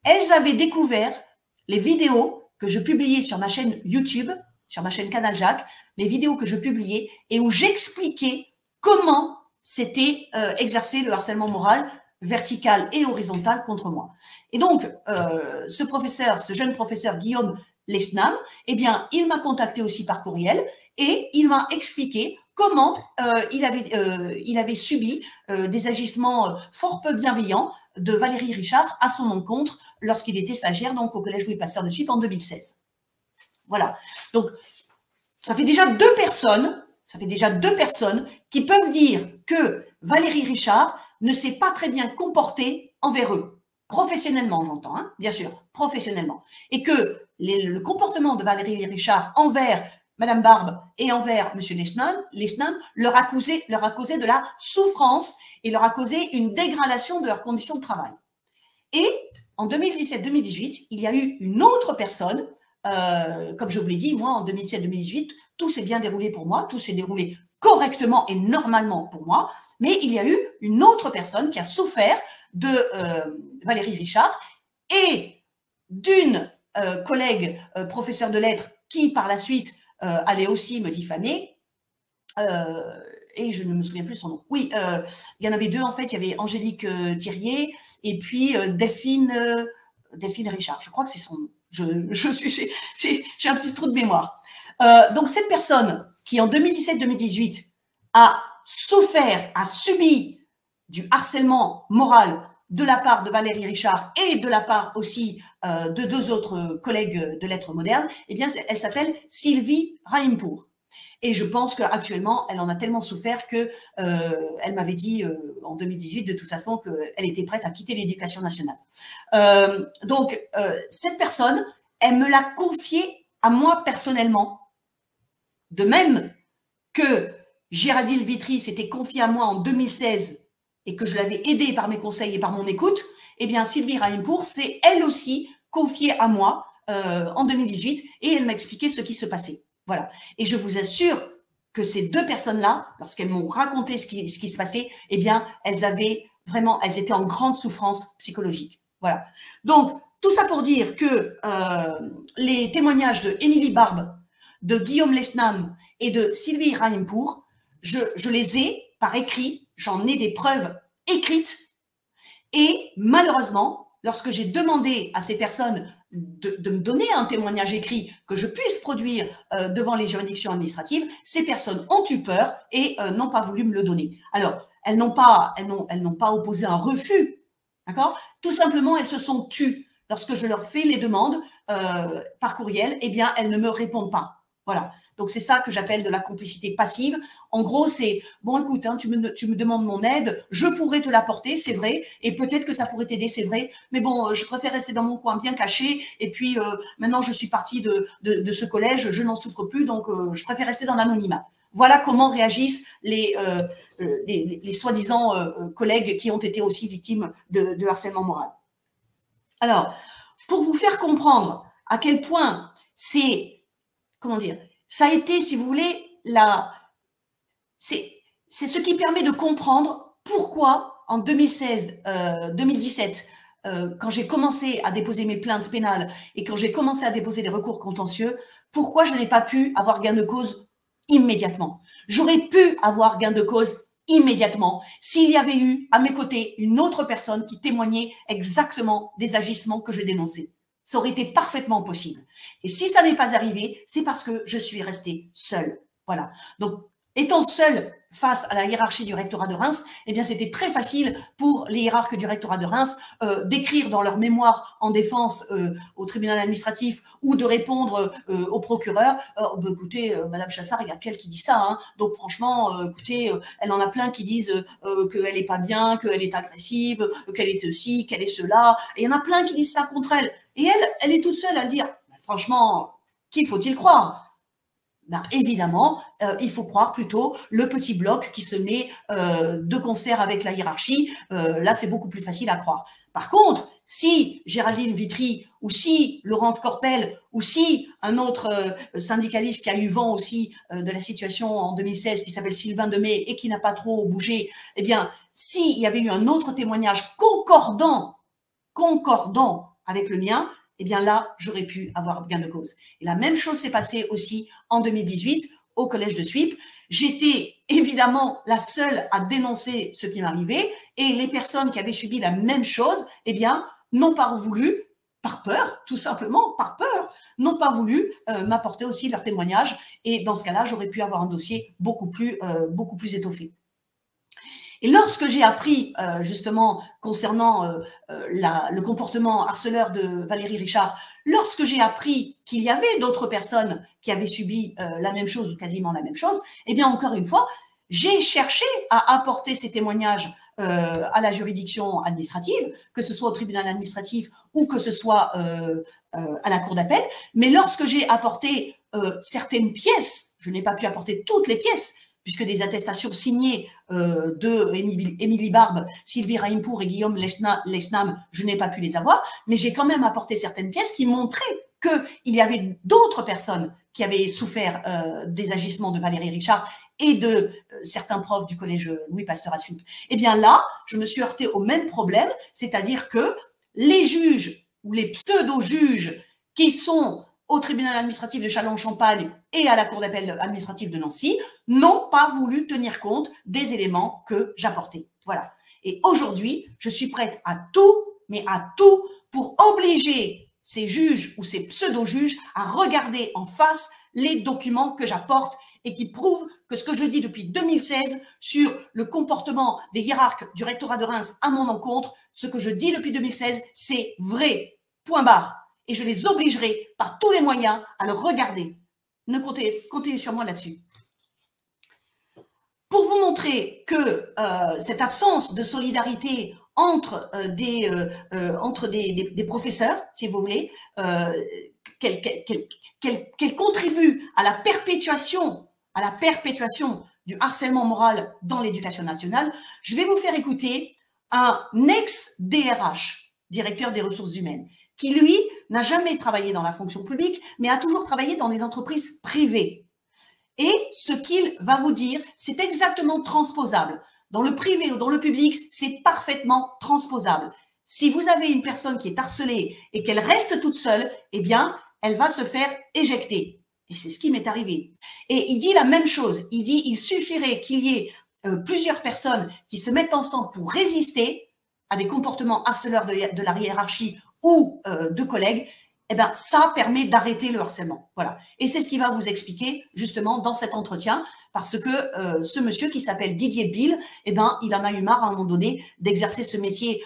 A: elles avaient découvert les vidéos que je publiais sur ma chaîne YouTube, sur ma chaîne Canal Jacques, les vidéos que je publiais et où j'expliquais comment c'était exercer le harcèlement moral vertical et horizontal contre moi. Et donc, ce professeur, ce jeune professeur Guillaume Leichnam, eh bien, il m'a contacté aussi par courriel et il m'a expliqué comment il avait subi des agissements fort peu bienveillants de Valérie Richard à son encontre lorsqu'il était stagiaire donc au Collège Louis Pasteur de Suippes en 2016. Voilà. Donc, ça fait déjà deux personnes qui peuvent dire que Valérie Richard ne s'est pas très bien comportée envers eux. Professionnellement, j'entends, hein, bien sûr, professionnellement. Et que le comportement de Valérie Richard envers Madame Barbe et envers Monsieur Leschnam leur a causé de la souffrance et leur a causé une dégradation de leurs conditions de travail. Et en 2017-2018, il y a eu une autre personne, comme je vous l'ai dit, moi en 2017-2018, tout s'est bien déroulé pour moi, tout s'est déroulé correctement et normalement pour moi, mais il y a eu une autre personne qui a souffert de Valérie Richard et d'une collègue professeure de lettres qui par la suite allait aussi me diffamer, et je ne me souviens plus son nom. Oui, il y en avait deux en fait, il y avait Angélique Thirier et puis Delphine Richard, je crois que c'est son nom. J'ai un petit trou de mémoire. Donc cette personne qui en 2017-2018 a souffert, a subi du harcèlement moral de la part de Valérie Richard et de la part aussi de deux autres collègues de lettres modernes, eh bien elle s'appelle Sylvie Raimpour. Et je pense qu'actuellement, elle en a tellement souffert que elle m'avait dit en 2018 de toute façon qu'elle était prête à quitter l'éducation nationale. Donc, cette personne, elle me l'a confiée à moi personnellement. De même que Géraldine Vitry s'était confiée à moi en 2016 et que je l'avais aidée par mes conseils et par mon écoute, eh bien Sylvie Raimpour s'est elle aussi confiée à moi en 2018 et elle m'a expliqué ce qui se passait. Voilà. Et je vous assure que ces deux personnes-là, lorsqu'elles m'ont raconté ce qui se passait, eh bien, elles étaient en grande souffrance psychologique. Voilà. Donc, tout ça pour dire que les témoignages de Émilie Barbe, de Guillaume Leschnam et de Sylvie Raimpour, je les ai par écrit, j'en ai des preuves écrites. Et malheureusement, lorsque j'ai demandé à ces personnes de me donner un témoignage écrit que je puisse produire devant les juridictions administratives, ces personnes ont eu peur et n'ont pas voulu me le donner. Alors, elles n'ont pas opposé un refus, d'accord? Tout simplement, elles se sont tues. Lorsque je leur fais les demandes par courriel, eh bien, elles ne me répondent pas. Voilà. Donc, c'est ça que j'appelle de la complicité passive. En gros, c'est, bon, écoute, hein, tu me demandes mon aide, je pourrais te l'apporter, c'est vrai, et peut-être que ça pourrait t'aider, c'est vrai, mais bon, je préfère rester dans mon coin bien caché, et puis maintenant, je suis partie de ce collège, je n'en souffre plus, donc je préfère rester dans l'anonymat. Voilà comment réagissent les soi-disant collègues qui ont été aussi victimes de harcèlement moral. Alors, pour vous faire comprendre à quel point c'est, comment dire, ça a été, si vous voulez, c'est ce qui permet de comprendre pourquoi en 2016-2017, quand j'ai commencé à déposer mes plaintes pénales et quand j'ai commencé à déposer des recours contentieux, pourquoi je n'ai pas pu avoir gain de cause immédiatement. J'aurais pu avoir gain de cause immédiatement s'il y avait eu à mes côtés une autre personne qui témoignait exactement des agissements que je dénonçais. Ça aurait été parfaitement possible. Et si ça n'est pas arrivé, c'est parce que je suis restée seule. Voilà. Donc, étant seule face à la hiérarchie du rectorat de Reims, eh bien, c'était très facile pour les hiérarques du rectorat de Reims d'écrire dans leur mémoire en défense au tribunal administratif ou de répondre au procureur. Écoutez, Madame Chassard, il y a qu'elle qui dit ça. Hein, donc, franchement, écoutez, elle en a plein qui disent qu'elle n'est pas bien, qu'elle est agressive, qu'elle est ceci, qu'elle est cela. Et il y en a plein qui disent ça contre elle. Et elle est toute seule à dire, franchement, qui faut-il croire? Ben, évidemment, il faut croire plutôt le petit bloc qui se met de concert avec la hiérarchie. Là, c'est beaucoup plus facile à croire. Par contre, si Géraldine Vitry ou si Laurence Corpel ou si un autre syndicaliste qui a eu vent aussi de la situation en 2016 qui s'appelle Sylvain Demey et qui n'a pas trop bougé, eh bien, s'il y avait eu un autre témoignage concordant avec le mien, eh bien là, j'aurais pu avoir gain de cause. Et la même chose s'est passée aussi en 2018 au Collège de Suippes. J'étais évidemment la seule à dénoncer ce qui m'arrivait et les personnes qui avaient subi la même chose, eh bien, n'ont pas voulu, par peur, tout simplement, par peur, n'ont pas voulu m'apporter aussi leur témoignage. Et dans ce cas-là, j'aurais pu avoir un dossier beaucoup plus étoffé. Et lorsque j'ai appris, justement, concernant le comportement harceleur de Valérie Richard, lorsque j'ai appris qu'il y avait d'autres personnes qui avaient subi la même chose ou quasiment la même chose, eh bien, encore une fois, j'ai cherché à apporter ces témoignages à la juridiction administrative, que ce soit au tribunal administratif ou que ce soit à la cour d'appel. Mais lorsque j'ai apporté certaines pièces, je n'ai pas pu apporter toutes les pièces, puisque des attestations signées de Émilie Barbe, Sylvie Raimpour et Guillaume Lesnam, je n'ai pas pu les avoir, mais j'ai quand même apporté certaines pièces qui montraient qu'il y avait d'autres personnes qui avaient souffert des agissements de Valérie Richard et de certains profs du collège Louis Pasteur à Suippes. Eh bien là, je me suis heurtée au même problème, c'est-à-dire que les juges ou les pseudo-juges qui sont au tribunal administratif de Châlons-Champagne et à la cour d'appel administrative de Nancy n'ont pas voulu tenir compte des éléments que j'apportais. Voilà. Et aujourd'hui, je suis prête à tout, mais à tout, pour obliger ces juges ou ces pseudo-juges à regarder en face les documents que j'apporte et qui prouvent que ce que je dis depuis 2016 sur le comportement des hiérarques du rectorat de Reims à mon encontre, ce que je dis depuis 2016, c'est vrai. Point barre. Et je les obligerai par tous les moyens à le regarder. Ne comptez sur moi là-dessus. Pour vous montrer que cette absence de solidarité entre des professeurs, si vous voulez, qu'elle contribue à la perpétuation du harcèlement moral dans l'éducation nationale, je vais vous faire écouter un ex-DRH, directeur des ressources humaines, qui, lui, n'a jamais travaillé dans la fonction publique, mais a toujours travaillé dans des entreprises privées. Et ce qu'il va vous dire, c'est exactement transposable. Dans le privé ou dans le public, c'est parfaitement transposable. Si vous avez une personne qui est harcelée et qu'elle reste toute seule, eh bien, elle va se faire éjecter. Et c'est ce qui m'est arrivé. Et il dit la même chose. Il dit il suffirait qu'il y ait plusieurs personnes qui se mettent ensemble pour résister à des comportements harceleurs de la hiérarchie ou de collègues, eh ben, ça permet d'arrêter le harcèlement. Voilà. Et c'est ce qu'il va vous expliquer justement dans cet entretien, parce que ce monsieur qui s'appelle Didier Bill, eh ben, il en a eu marre à un moment donné d'exercer ce métier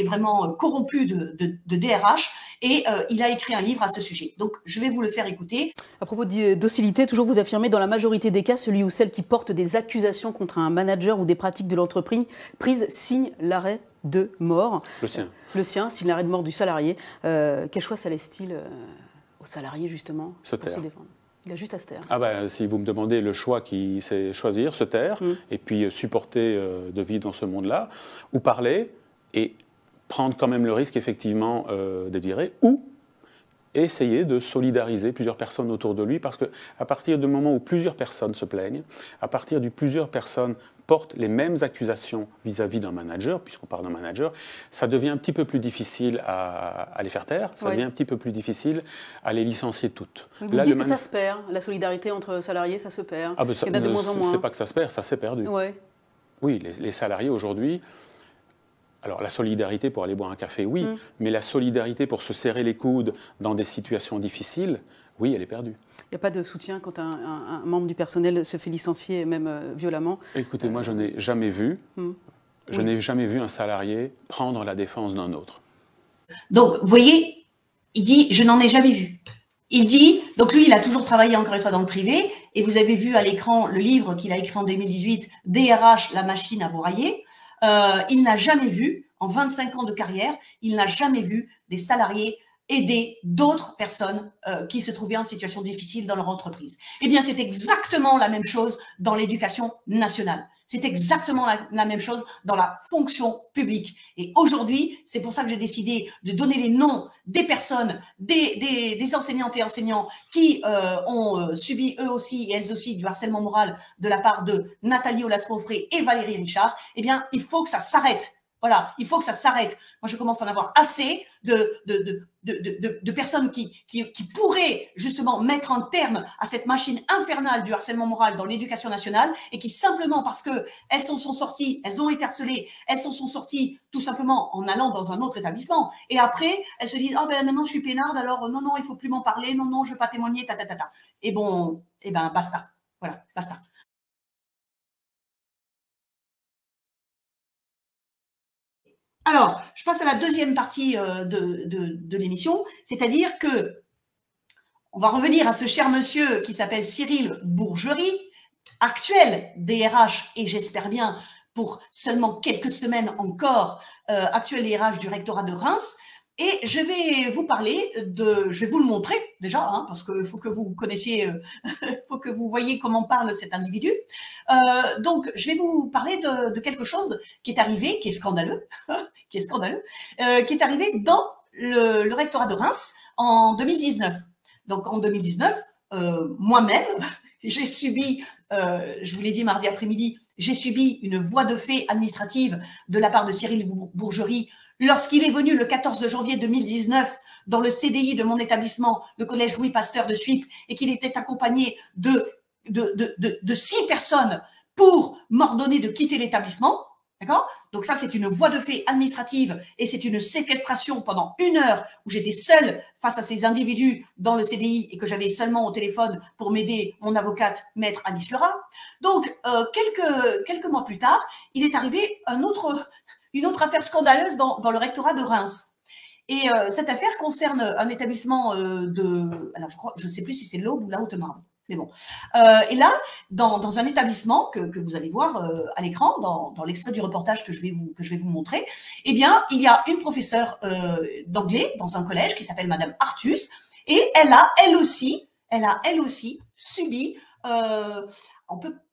A: vraiment corrompu de DRH, et il a écrit un livre à ce sujet. Donc, je vais vous le faire écouter.
B: À propos de docilité, toujours vous affirmez, dans la majorité des cas, celui ou celle qui porte des accusations contre un manager ou des pratiques de l'entreprise signe l'arrêt de mort.
C: Le sien.
B: Le sien, signe l'arrêt de mort du salarié. Quel choix ça laisse-t-il au salarié, justement,
C: se
B: pour
C: taire.
B: se défendre? Il a juste à se taire.
C: Ah ben, si vous me demandez le choix qui c'est choisir, se taire, et puis supporter de vivre dans ce monde-là, ou parler, et prendre quand même le risque, effectivement, d'être viré, ou essayer de solidariser plusieurs personnes autour de lui, parce qu'à partir du moment où plusieurs personnes se plaignent, à partir du plusieurs personnes portent les mêmes accusations vis-à-vis d'un manager, puisqu'on parle d'un manager, ça devient un petit peu plus difficile à les faire taire, ça devient un petit peu plus difficile à les licencier toutes.
B: Vous dites que ça se perd, la solidarité entre salariés, ça se perd.
C: Ah ben ça,
B: il y en a de moins en moins.
C: C'est pas que ça se perd, ça s'est perdu.
B: Ouais.
C: Oui, les salariés aujourd'hui, alors la solidarité pour aller boire un café, oui, mais la solidarité pour se serrer les coudes dans des situations difficiles, oui, elle est perdue.
B: Il n'y a pas de soutien quand un membre du personnel se fait licencier, même violemment.
C: Écoutez, moi je n'ai jamais vu, je n'ai jamais vu un salarié prendre la défense d'un autre.
A: Donc, vous voyez, il dit, je n'en ai jamais vu. Il dit, donc lui, il a toujours travaillé encore une fois dans le privé, et vous avez vu à l'écran le livre qu'il a écrit en 2018, DRH, la machine à bourrailler. Il n'a jamais vu, en 25 ans de carrière, il n'a jamais vu des salariés aider d'autres personnes qui se trouvaient en situation difficile dans leur entreprise. Eh bien, c'est exactement la même chose dans l'éducation nationale. C'est exactement la même chose dans la fonction publique. Et aujourd'hui, c'est pour ça que j'ai décidé de donner les noms des personnes, des enseignantes et enseignants qui ont subi eux aussi et elles aussi du harcèlement moral de la part de Nathalie Aulas-Beaufret et Valérie Richard. Eh bien, il faut que ça s'arrête. Voilà, il faut que ça s'arrête. Moi, je commence à en avoir assez de personnes qui pourraient justement mettre un terme à cette machine infernale du harcèlement moral dans l'éducation nationale et qui, simplement parce qu'elles s'en sont sorties, elles ont été harcelées, elles s'en sont sorties tout simplement en allant dans un autre établissement. Et après, elles se disent « Ah ben maintenant je suis peinarde, alors non, non, il ne faut plus m'en parler, non, non, je ne veux pas témoigner, ta, ta, ta, ta. » Et bon, et ben basta. Voilà, basta. Alors, je passe à la deuxième partie de l'émission, c'est-à-dire que on va revenir à ce cher monsieur qui s'appelle Cyril Bourgerie, actuel DRH, et j'espère bien pour seulement quelques semaines encore, actuel DRH du rectorat de Reims. Et je vais vous parler je vais vous le montrer déjà, hein, parce qu'il faut que vous connaissiez, il faut que vous voyez comment parle cet individu. Donc, je vais vous parler de quelque chose qui est arrivé, qui est scandaleux, qui est arrivé dans le rectorat de Reims en 2019. Donc, en 2019, moi-même, j'ai subi, je vous l'ai dit mardi après-midi, j'ai subi une voie de fait administrative de la part de Cyril Bourgerie lorsqu'il est venu le 14 janvier 2019 dans le CDI de mon établissement, le collège Louis Pasteur de Suippes, et qu'il était accompagné de 6 personnes pour m'ordonner de quitter l'établissement. D'accord? Donc ça, c'est une voie de fait administrative et c'est une séquestration pendant 1 heure où j'étais seule face à ces individus dans le CDI et que j'avais seulement au téléphone pour m'aider mon avocate, maître Alice Lerat. Donc, quelques mois plus tard, il est arrivé une autre affaire scandaleuse dans le rectorat de Reims. Et cette affaire concerne un établissement alors je ne sais plus si c'est l'Aube ou la Haute-Marne. Mais bon. Et là, dans un établissement que vous allez voir à l'écran, dans l'extrait du reportage que je vais vous montrer, eh bien, il y a une professeure d'anglais dans un collège qui s'appelle Madame Artus, et elle a elle aussi subi,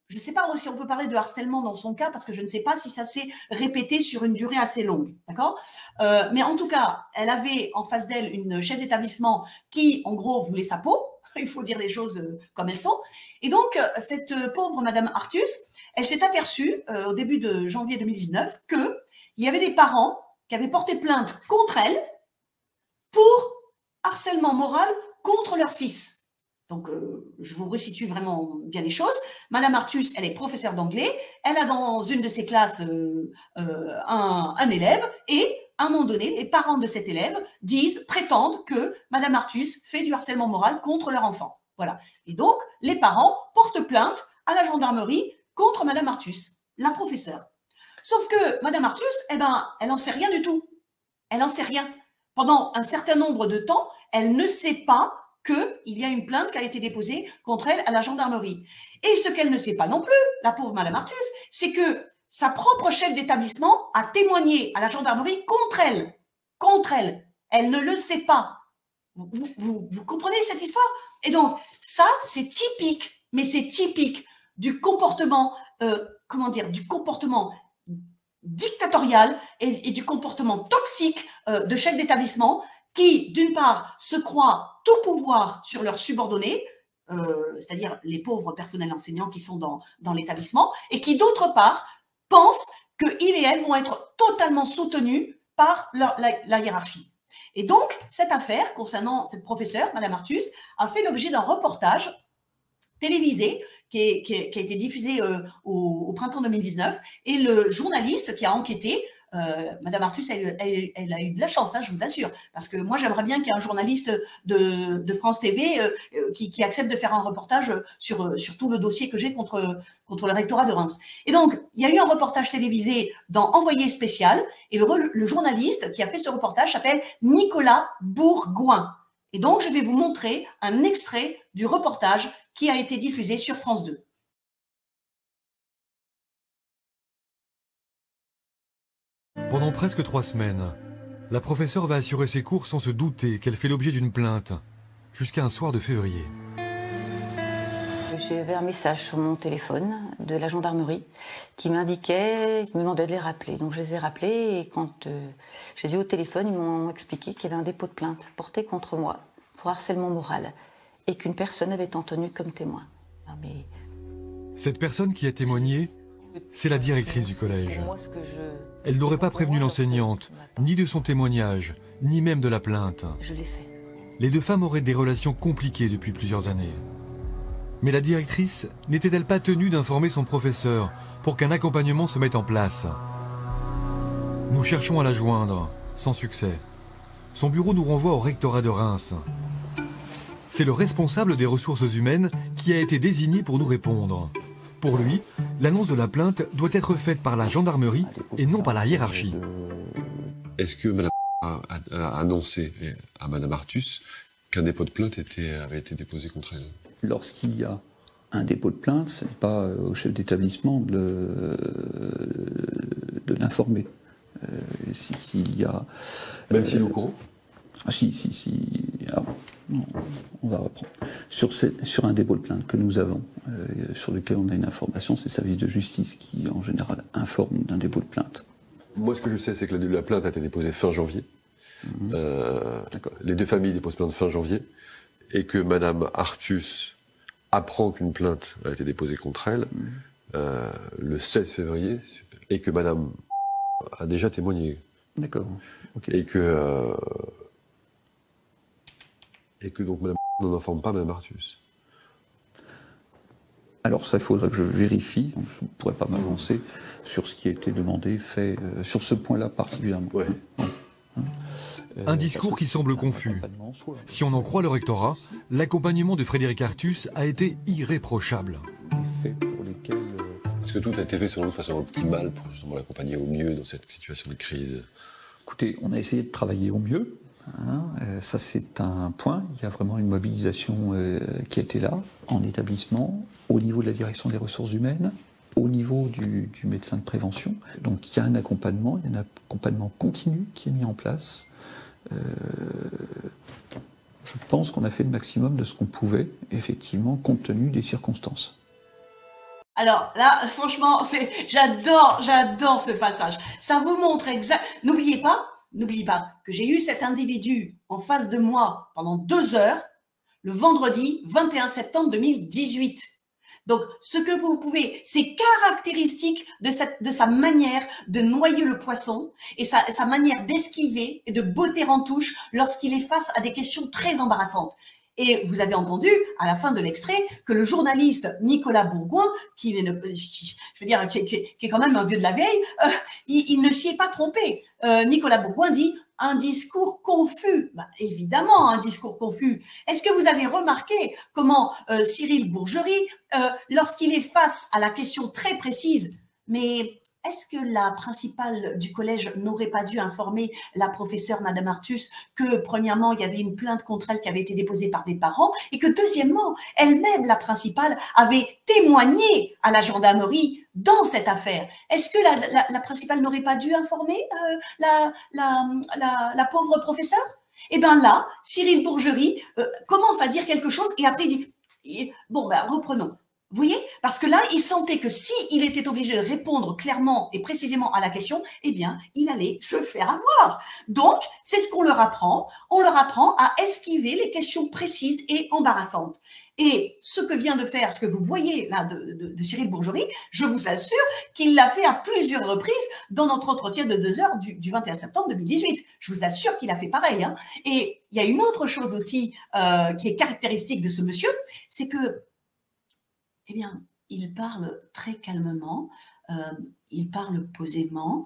A: je ne sais pas si on peut parler de harcèlement dans son cas, parce que je ne sais pas si ça s'est répété sur une durée assez longue, d'accord? Mais en tout cas, elle avait en face d'elle une chef d'établissement qui, en gros, voulait sa peau. Il faut dire les choses comme elles sont. Et donc, cette pauvre Madame Artus, elle s'est aperçue au début de janvier 2019 qu'il y avait des parents qui avaient porté plainte contre elle pour harcèlement moral contre leur fils. Donc, je vous resitue vraiment bien les choses. Madame Artus, elle est professeure d'anglais. Elle a dans une de ses classes un élève et à un moment donné, les parents de cet élève prétendent que Madame Artus fait du harcèlement moral contre leur enfant. Voilà. Et donc, les parents portent plainte à la gendarmerie contre Madame Artus, la professeure. Sauf que Madame Artus, eh ben, elle n'en sait rien du tout. Elle n'en sait rien. Pendant un certain nombre de temps, elle ne sait pas qu'il y a une plainte qui a été déposée contre elle à la gendarmerie. Et ce qu'elle ne sait pas non plus, la pauvre Madame Artus, c'est que sa propre chef d'établissement a témoigné à la gendarmerie contre elle. Contre elle. Elle ne le sait pas. Vous comprenez cette histoire? Et donc, ça, c'est typique, mais c'est typique du comportement, du comportement dictatorial et du comportement toxique de chefs d'établissement qui, d'une part, se croient tout pouvoir sur leurs subordonnés, c'est-à-dire les pauvres personnels enseignants qui sont dans l'établissement, et qui, d'autre part, pensent qu'ils et elles vont être totalement soutenus par la hiérarchie. Et donc, cette affaire concernant cette professeure, Madame Artus, a fait l'objet d'un reportage télévisé qui a été diffusé au printemps 2019. Et le journaliste qui a enquêté, Madame Artus, elle a eu de la chance, hein, je vous assure. Parce que moi, j'aimerais bien qu'il y ait un journaliste de France TV qui accepte de faire un reportage sur tout le dossier que j'ai contre le rectorat de Reims. Et donc, il y a eu un reportage télévisé dans Envoyé spécial. Et le journaliste qui a fait ce reportage s'appelle Nicolas Bourgoin. Et donc, je vais vous montrer un extrait du reportage qui a été diffusé sur France 2.
D: Pendant presque 3 semaines, la professeure va assurer ses cours sans se douter qu'elle fait l'objet d'une plainte, jusqu'à un soir de février.
E: J'avais un message sur mon téléphone de la gendarmerie qui m'indiquait, qui me demandait de les rappeler. Donc je les ai rappelés et quand j'ai dit au téléphone, ils m'ont expliqué qu'il y avait un dépôt de plainte porté contre moi pour harcèlement moral et qu'une personne avait été tenue comme témoin.
D: Cette personne qui a témoigné C'est la directrice du collège.
E: Pour moi, ce que
D: Elle n'aurait pas prévenu l'enseignante, ni de son témoignage, ni même de la plainte.
E: je l'ai fait.
D: Les deux femmes auraient des relations compliquées depuis plusieurs années. Mais la directrice n'était-elle pas tenue d'informer son professeur pour qu'un accompagnement se mette en place? Nous cherchons à la joindre, sans succès. Son bureau nous renvoie au rectorat de Reims. C'est le responsable des ressources humaines qui a été désigné pour nous répondre. Pour lui, l'annonce de la plainte doit être faite par la gendarmerie et non par la hiérarchie.
F: Est-ce que Madame a annoncé à Madame Artus qu'un dépôt de plainte avait été déposé contre elle?
G: Lorsqu'il y a un dépôt de plainte, ce n'est pas au chef d'établissement de l'informer. S'il y a...
F: Même s'il est au courant?
G: Ah si. Alors, on va reprendre. Sur un dépôt de plainte que nous avons, sur lequel on a une information, c'est le service de justice qui, en général, informe d'un dépôt de plainte.
F: Moi, ce que je sais, c'est que la plainte a été déposée fin janvier. Les deux familles déposent plainte fin janvier. Et que Madame Artus apprend qu'une plainte a été déposée contre elle le 16 février. Et que Madame a déjà témoigné.
G: D'accord. Okay.
F: Et que donc Madame n'en informe pas Madame Artus.
G: Alors ça, il faudrait que je vérifie. Je ne pourrais pas m'avancer sur ce qui a été demandé, fait sur ce point-là particulièrement.
F: Ouais.
D: Un discours qui semble confus. Si on en croit le rectorat, l'accompagnement de Frédéric Artus a été irréprochable.
F: Est-ce que tout a été fait selon de façon optimale pour justement l'accompagner au mieux dans cette situation de crise?
G: Écoutez, on a essayé de travailler au mieux. Ça, c'est un point. Il y a vraiment une mobilisation qui a été là, en établissement, au niveau de la direction des ressources humaines, au niveau du médecin de prévention. Donc il y a un accompagnement continu qui est mis en place. Je pense qu'on a fait le maximum de ce qu'on pouvait, effectivement, compte tenu des circonstances.
A: Alors là, franchement, j'adore ce passage. Ça vous montre exact. N'oubliez pas que j'ai eu cet individu en face de moi pendant 2 heures, le vendredi 21 septembre 2018. Donc, ce que vous pouvez, c'est caractéristique de sa manière de noyer le poisson et sa manière d'esquiver et de botter en touche lorsqu'il est face à des questions très embarrassantes. Et vous avez entendu, à la fin de l'extrait, que le journaliste Nicolas Bourgoin, qui est quand même un vieux de la vieille, il ne s'y est pas trompé. Nicolas Bourgoin dit « un discours confus ». Évidemment, un discours confus. Est-ce que vous avez remarqué comment Cyril Bourgerie, lorsqu'il est face à la question très précise, mais est-ce que la principale du collège n'aurait pas dû informer la professeure Madame Artus que, premièrement, il y avait une plainte contre elle qui avait été déposée par des parents et que, deuxièmement, elle-même, la principale, avait témoigné à la gendarmerie dans cette affaire? Est-ce que la principale n'aurait pas dû informer la pauvre professeure? Eh bien là, Cyril Bourgerie commence à dire quelque chose et après il dit « bon, ben, reprenons ». Vous voyez? Parce que là, il sentait que s'il était obligé de répondre clairement et précisément à la question, eh bien, il allait se faire avoir. Donc, c'est ce qu'on leur apprend. On leur apprend à esquiver les questions précises et embarrassantes. Et ce que vient de faire, ce que vous voyez là de Cyril Bourgerie, je vous assure qu'il l'a fait à plusieurs reprises dans notre entretien de 2 heures du 21 septembre 2018. Je vous assure qu'il a fait pareil. Hein. Et il y a une autre chose aussi qui est caractéristique de ce monsieur, c'est que eh bien, il parle très calmement, il parle posément,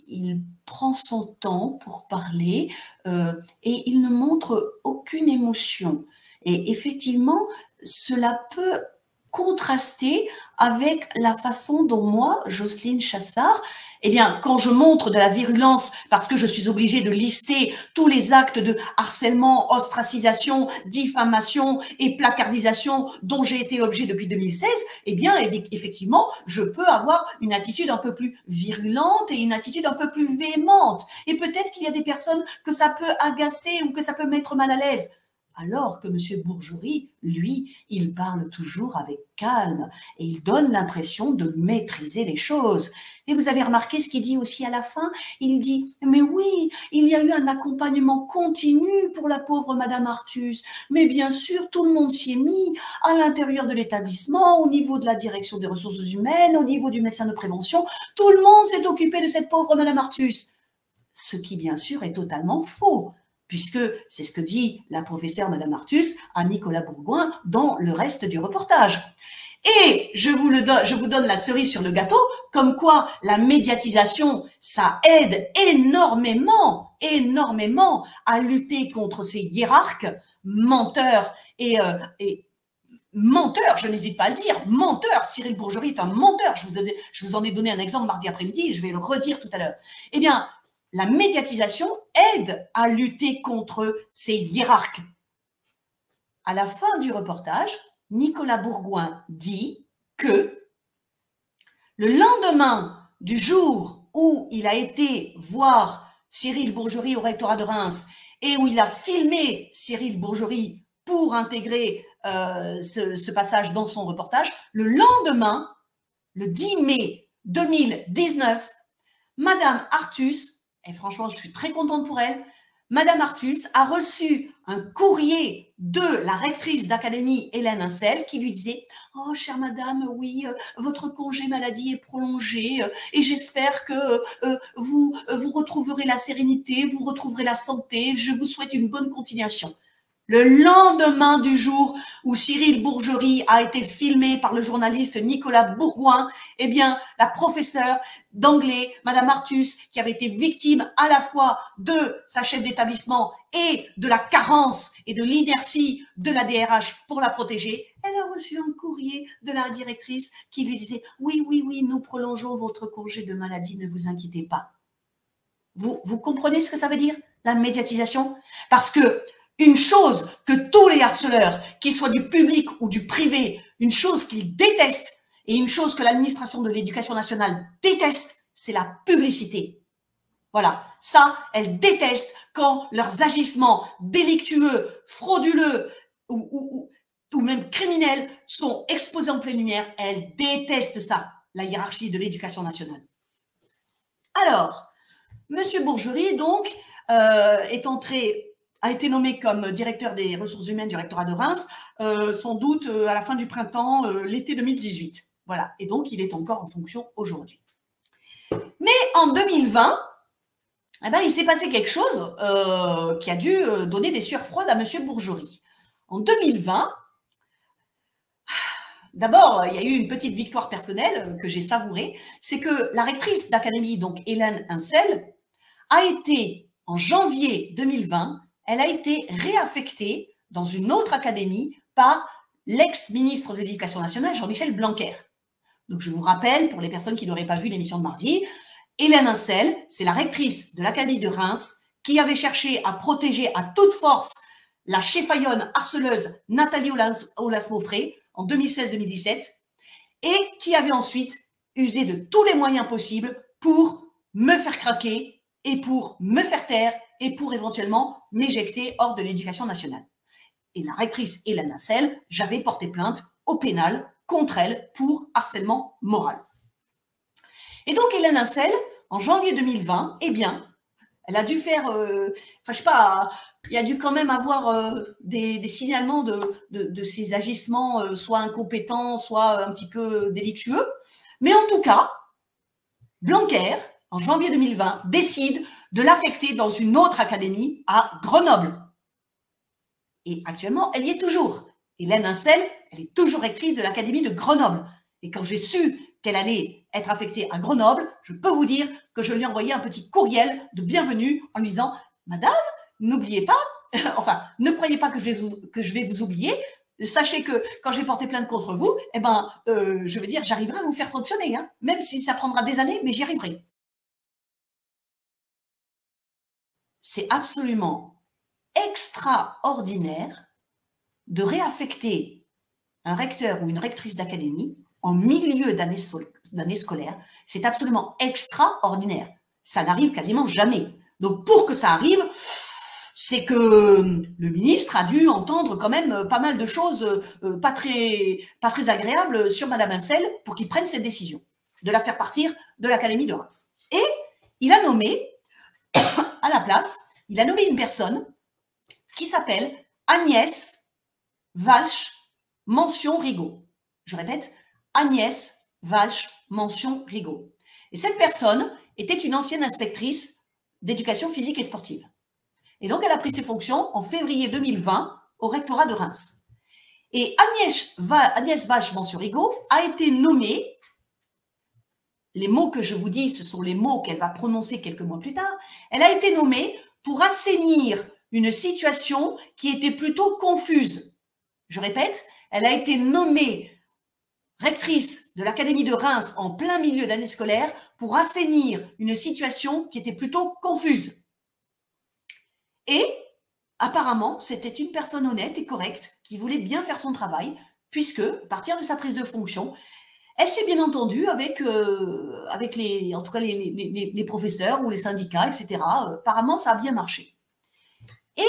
A: il prend son temps pour parler et il ne montre aucune émotion. Et effectivement, cela peut contraster avec la façon dont moi, Jocelyne Chassard, eh bien, quand je montre de la virulence parce que je suis obligée de lister tous les actes de harcèlement, ostracisation, diffamation et placardisation dont j'ai été l'objet depuis 2016, eh bien, effectivement, je peux avoir une attitude un peu plus virulente et une attitude un peu plus véhémente. Et peut-être qu'il y a des personnes que ça peut agacer ou que ça peut mettre mal à l'aise. Alors que M. Bourgerie, lui, il parle toujours avec calme et il donne l'impression de maîtriser les choses. Et vous avez remarqué ce qu'il dit aussi à la fin? Il dit, mais oui, il y a eu un accompagnement continu pour la pauvre Madame Artus. Mais bien sûr, tout le monde s'y est mis à l'intérieur de l'établissement, au niveau de la direction des ressources humaines, au niveau du médecin de prévention. Tout le monde s'est occupé de cette pauvre Madame Artus. Ce qui, bien sûr, est totalement faux, puisque c'est ce que dit la professeure Madame Artus à Nicolas Bourgoin dans le reste du reportage. Et je vous donne la cerise sur le gâteau, comme quoi la médiatisation, ça aide énormément, énormément à lutter contre ces hiérarques menteurs et menteur, je n'hésite pas à le dire, menteur. Cyril Bourgerie est un menteur. Je vous en ai donné un exemple mardi après-midi et je vais le redire tout à l'heure. Eh bien, la médiatisation aide à lutter contre ces hiérarques. À la fin du reportage, Nicolas Bourgoin dit que le lendemain du jour où il a été voir Cyril Bourgerie au rectorat de Reims et où il a filmé Cyril Bourgerie pour intégrer ce passage dans son reportage, le lendemain, le 10 mai 2019, Madame Artus, et franchement je suis très contente pour elle, Madame Artus a reçu un courrier de la rectrice d'académie Hélène Incel qui lui disait « Oh, chère madame, oui, votre congé maladie est prolongé et j'espère que vous retrouverez la sérénité, vous retrouverez la santé, je vous souhaite une bonne continuation. » Le lendemain du jour où Cyril Bourgerie a été filmé par le journaliste Nicolas Bourgoin, eh bien, la professeure d'anglais, Madame Artus, qui avait été victime à la fois de sa chef d'établissement et de la carence et de l'inertie de la DRH pour la protéger, elle a reçu un courrier de la directrice qui lui disait « Oui, oui, oui, nous prolongeons votre congé de maladie, ne vous inquiétez pas. » Vous comprenez ce que ça veut dire, la médiatisation? Parce que une chose que tous les harceleurs, qu'ils soient du public ou du privé, une chose qu'ils détestent et une chose que l'administration de l'éducation nationale déteste, c'est la publicité. Voilà, ça, elle déteste quand leurs agissements délictueux, frauduleux ou même criminels sont exposés en pleine lumière. Elle déteste ça, la hiérarchie de l'éducation nationale. Alors, Monsieur Bourgerie, donc, a été nommé comme directeur des ressources humaines du rectorat de Reims, sans doute à la fin du printemps, l'été 2018. Voilà, et donc il est encore en fonction aujourd'hui. Mais en 2020, eh ben, il s'est passé quelque chose qui a dû donner des sueurs froides à M. Bourgerie. En 2020, d'abord, il y a eu une petite victoire personnelle que j'ai savourée, c'est que la rectrice d'académie, donc Hélène Incel, a été, en janvier 2020, elle a été réaffectée dans une autre académie par l'ex-ministre de l'Éducation nationale, Jean-Michel Blanquer. Donc, je vous rappelle, pour les personnes qui n'auraient pas vu l'émission de mardi, Hélène Incel, c'est la rectrice de l'Académie de Reims qui avait cherché à protéger à toute force la cheffaillonne harceleuse Nathalie Aulas-Maufré en 2016-2017 et qui avait ensuite usé de tous les moyens possibles pour me faire craquer et pour me faire taire et pour éventuellement m'éjecter hors de l'éducation nationale. Et la rectrice Hélène Incel, j'avais porté plainte au pénal contre elle pour harcèlement moral. Et donc Hélène Incel, en janvier 2020, eh bien, elle a dû faire, je sais pas, il y a dû quand même avoir des signalements de ces agissements, soit incompétents, soit un petit peu délictueux. Mais en tout cas, Blanquer, en janvier 2020, décide de l'affecter dans une autre académie à Grenoble. Et actuellement, elle y est toujours. Hélène Incel, elle est toujours rectrice de l'académie de Grenoble. Et quand j'ai su qu'elle allait être affectée à Grenoble, je peux vous dire que je lui ai envoyé un petit courriel de bienvenue en lui disant « Madame, n'oubliez pas, enfin, ne croyez pas que je vais vous oublier. Sachez que quand j'ai porté plainte contre vous, eh ben, je veux dire, j'arriverai à vous faire sanctionner, hein, même si ça prendra des années, mais j'y arriverai. » C'est absolument extraordinaire de réaffecter un recteur ou une rectrice d'académie en milieu d'année scolaire. C'est absolument extraordinaire. Ça n'arrive quasiment jamais. Donc, pour que ça arrive, c'est que le ministre a dû entendre quand même pas mal de choses pas très agréables sur Madame Incel pour qu'il prenne cette décision de la faire partir de l'Académie de Reims. Et il a nommé, à la place, il a nommé une personne qui s'appelle Agnès Walsh Mention Rigaud. Je répète, Agnès Walsh Mention Rigaud. Et cette personne était une ancienne inspectrice d'éducation physique et sportive. Et donc, elle a pris ses fonctions en février 2020 au rectorat de Reims. Et Agnès Walsh Mention Rigaud a été nommée, les mots que je vous dis, ce sont les mots qu'elle va prononcer quelques mois plus tard, elle a été nommée pour assainir une situation qui était plutôt confuse. Je répète, elle a été nommée rectrice de l'Académie de Reims en plein milieu d'année scolaire pour assainir une situation qui était plutôt confuse. Et apparemment, c'était une personne honnête et correcte qui voulait bien faire son travail, puisque, à partir de sa prise de fonction, elle s'est bien entendue avec en tout cas les professeurs ou les syndicats, etc. Apparemment, ça a bien marché. Et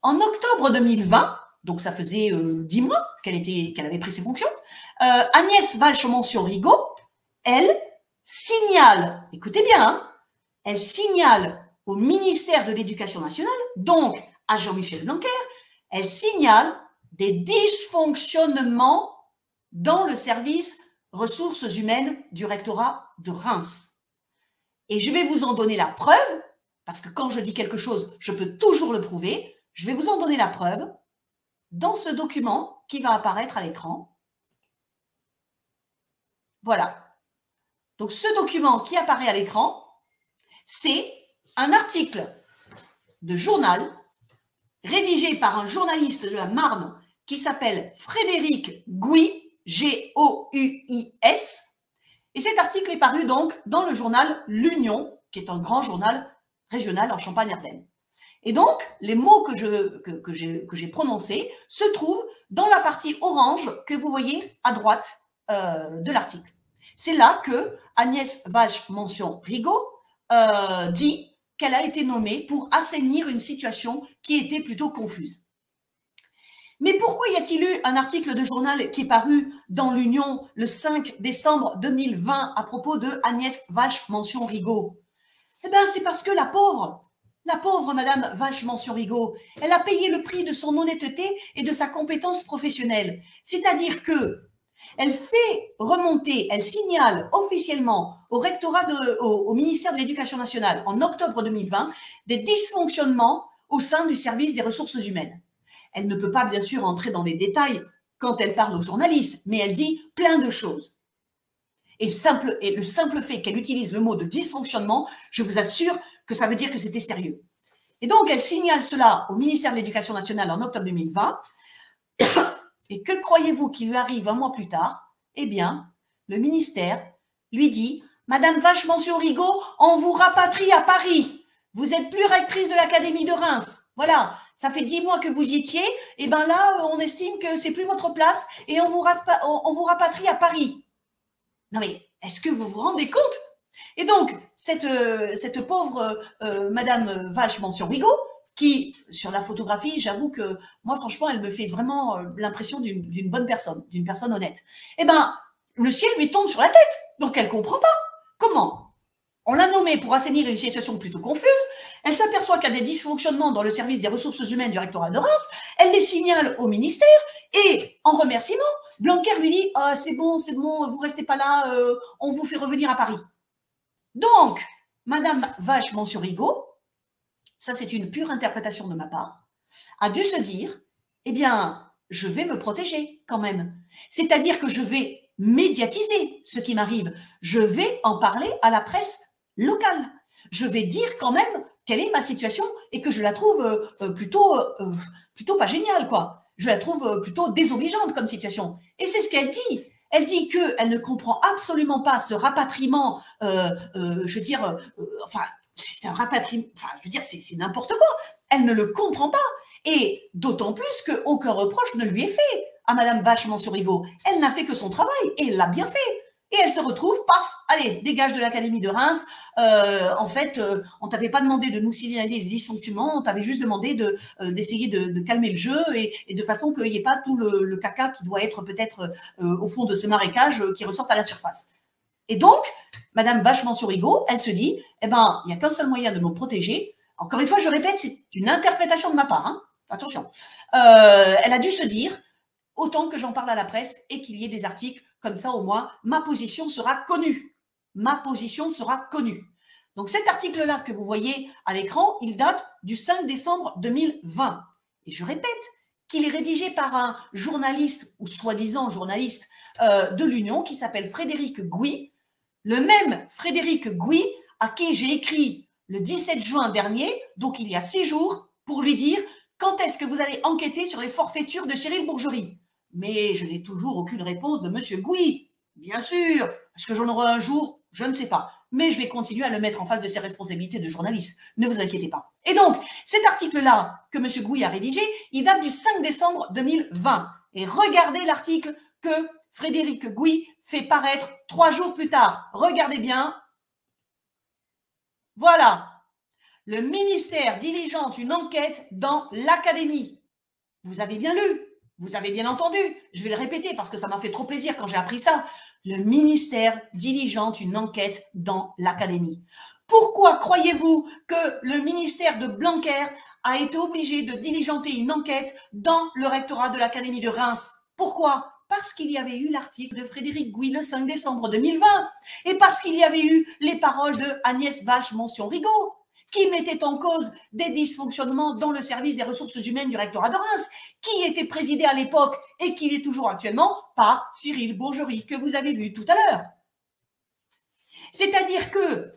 A: en octobre 2020, donc ça faisait 10 mois qu'elle avait pris ses fonctions, Agnès Walsh Mention Rigaud, elle signale, écoutez bien, hein, elle signale au ministère de l'Éducation nationale, donc à Jean-Michel Blanquer, elle signale des dysfonctionnements dans le service ressources humaines du rectorat de Reims. Et je vais vous en donner la preuve, parce que quand je dis quelque chose, je peux toujours le prouver. Je vais vous en donner la preuve dans ce document qui va apparaître à l'écran. Voilà. Donc, ce document qui apparaît à l'écran, c'est un article de journal rédigé par un journaliste de la Marne qui s'appelle Frédéric Gouy, G-O-U-I-S. Et cet article est paru donc dans le journal L'Union, qui est un grand journal régional en Champagne-Ardenne. Et donc, les mots que j'ai prononcés se trouvent dans la partie orange que vous voyez à droite de l'article. C'est là que Agnès Walsh Mention Rigaud dit qu'elle a été nommée pour assainir une situation qui était plutôt confuse. Mais pourquoi y a-t-il eu un article de journal qui est paru dans l'Union le 5 décembre 2020 à propos de Agnès Walsh Mention Rigaud? Eh bien, c'est parce que la pauvre Madame Walsh Mention Rigaud, elle a payé le prix de son honnêteté et de sa compétence professionnelle. C'est-à-dire que elle fait remonter, elle signale officiellement au rectorat, au ministère de l'Éducation nationale en octobre 2020 des dysfonctionnements au sein du service des ressources humaines. Elle ne peut pas bien sûr entrer dans les détails quand elle parle aux journalistes, mais elle dit plein de choses. Et le simple fait qu'elle utilise le mot de dysfonctionnement, je vous assure que ça veut dire que c'était sérieux. Et donc, elle signale cela au ministère de l'Éducation nationale en octobre 2020. Et que croyez-vous qu'il lui arrive un mois plus tard? Eh bien, le ministère lui dit « Madame Walsh Mention Rigaud, on vous rapatrie à Paris. Vous êtes plus rectrice de l'Académie de Reims. Voilà, ça fait 10 mois que vous y étiez. Et bien là, on estime que c'est plus votre place et on vous rapatrie à Paris. » Non mais, est-ce que vous vous rendez compte? Et donc, cette pauvre Madame Walsh Mention Rigaud, qui, sur la photographie, j'avoue que moi, franchement, elle me fait vraiment l'impression d'une bonne personne, d'une personne honnête. Eh bien, le ciel lui tombe sur la tête, donc elle ne comprend pas. Comment? On l'a nommée pour assainir une situation plutôt confuse, elle s'aperçoit qu'il y a des dysfonctionnements dans le service des ressources humaines du rectorat de Reims, elle les signale au ministère, et en remerciement, Blanquer lui dit « c'est bon, vous ne restez pas là, on vous fait revenir à Paris ». Donc, Madame Walsh Mention Rigaud, ça c'est une pure interprétation de ma part, a dû se dire, eh bien, je vais me protéger quand même. C'est-à-dire que je vais médiatiser ce qui m'arrive. Je vais en parler à la presse locale. Je vais dire quand même quelle est ma situation et que je la trouve plutôt pas géniale, quoi. Je la trouve plutôt désobligeante comme situation. Et c'est ce qu'elle dit. Elle dit qu'elle ne comprend absolument pas ce rapatriement, je veux dire, enfin, c'est un rapatriement, enfin, je veux dire, c'est n'importe quoi. Elle ne le comprend pas. Et d'autant plus qu'aucun reproche ne lui est fait à Madame Walsh Mention Rigaud. Elle n'a fait que son travail et elle l'a bien fait. Et elle se retrouve, paf, allez, dégage de l'Académie de Reims. En fait, on t'avait pas demandé de nous signaler les dysfonctionnements, on t'avait juste demandé d'essayer de calmer le jeu et de façon qu'il n'y ait pas tout le caca qui doit être peut-être au fond de ce marécage qui ressorte à la surface. Et donc, Madame Vache-Mansour-Rigaud, elle se dit, eh ben, il n'y a qu'un seul moyen de me protéger. Encore une fois, je répète, c'est une interprétation de ma part, hein. Attention. Elle a dû se dire, autant que j'en parle à la presse et qu'il y ait des articles, comme ça au moins, ma position sera connue. Ma position sera connue. Donc cet article-là que vous voyez à l'écran, il date du 5 décembre 2020. Et je répète qu'il est rédigé par un journaliste, ou soi-disant journaliste, de l'Union, qui s'appelle Frédéric Gouy. Le même Frédéric Gouy à qui j'ai écrit le 17 juin dernier, donc il y a 6 jours, pour lui dire quand est-ce que vous allez enquêter sur les forfaitures de Cyril Bourgerie. Mais je n'ai toujours aucune réponse de M. Gouy. Bien sûr, est-ce que j'en aurai un jour? Je ne sais pas. Mais je vais continuer à le mettre en face de ses responsabilités de journaliste. Ne vous inquiétez pas. Et donc, cet article-là que M. Gouy a rédigé, il date du 5 décembre 2020. Et regardez l'article que Frédéric Gouy fait paraître 3 jours plus tard. Regardez bien. Voilà. Le ministère diligente une enquête dans l'Académie. Vous avez bien lu. Vous avez bien entendu. Je vais le répéter parce que ça m'a fait trop plaisir quand j'ai appris ça. Le ministère diligente une enquête dans l'Académie. Pourquoi croyez-vous que le ministère de Blanquer a été obligé de diligenter une enquête dans le rectorat de l'Académie de Reims? Pourquoi? Parce qu'il y avait eu l'article de Frédéric Gouy le 5 décembre 2020 et parce qu'il y avait eu les paroles de Agnès Vache-Mansour-Rigaud qui mettait en cause des dysfonctionnements dans le service des ressources humaines du rectorat de Reims, qui était présidé à l'époque et qui l'est toujours actuellement par Cyril Bourgerie, que vous avez vu tout à l'heure. C'est-à-dire que,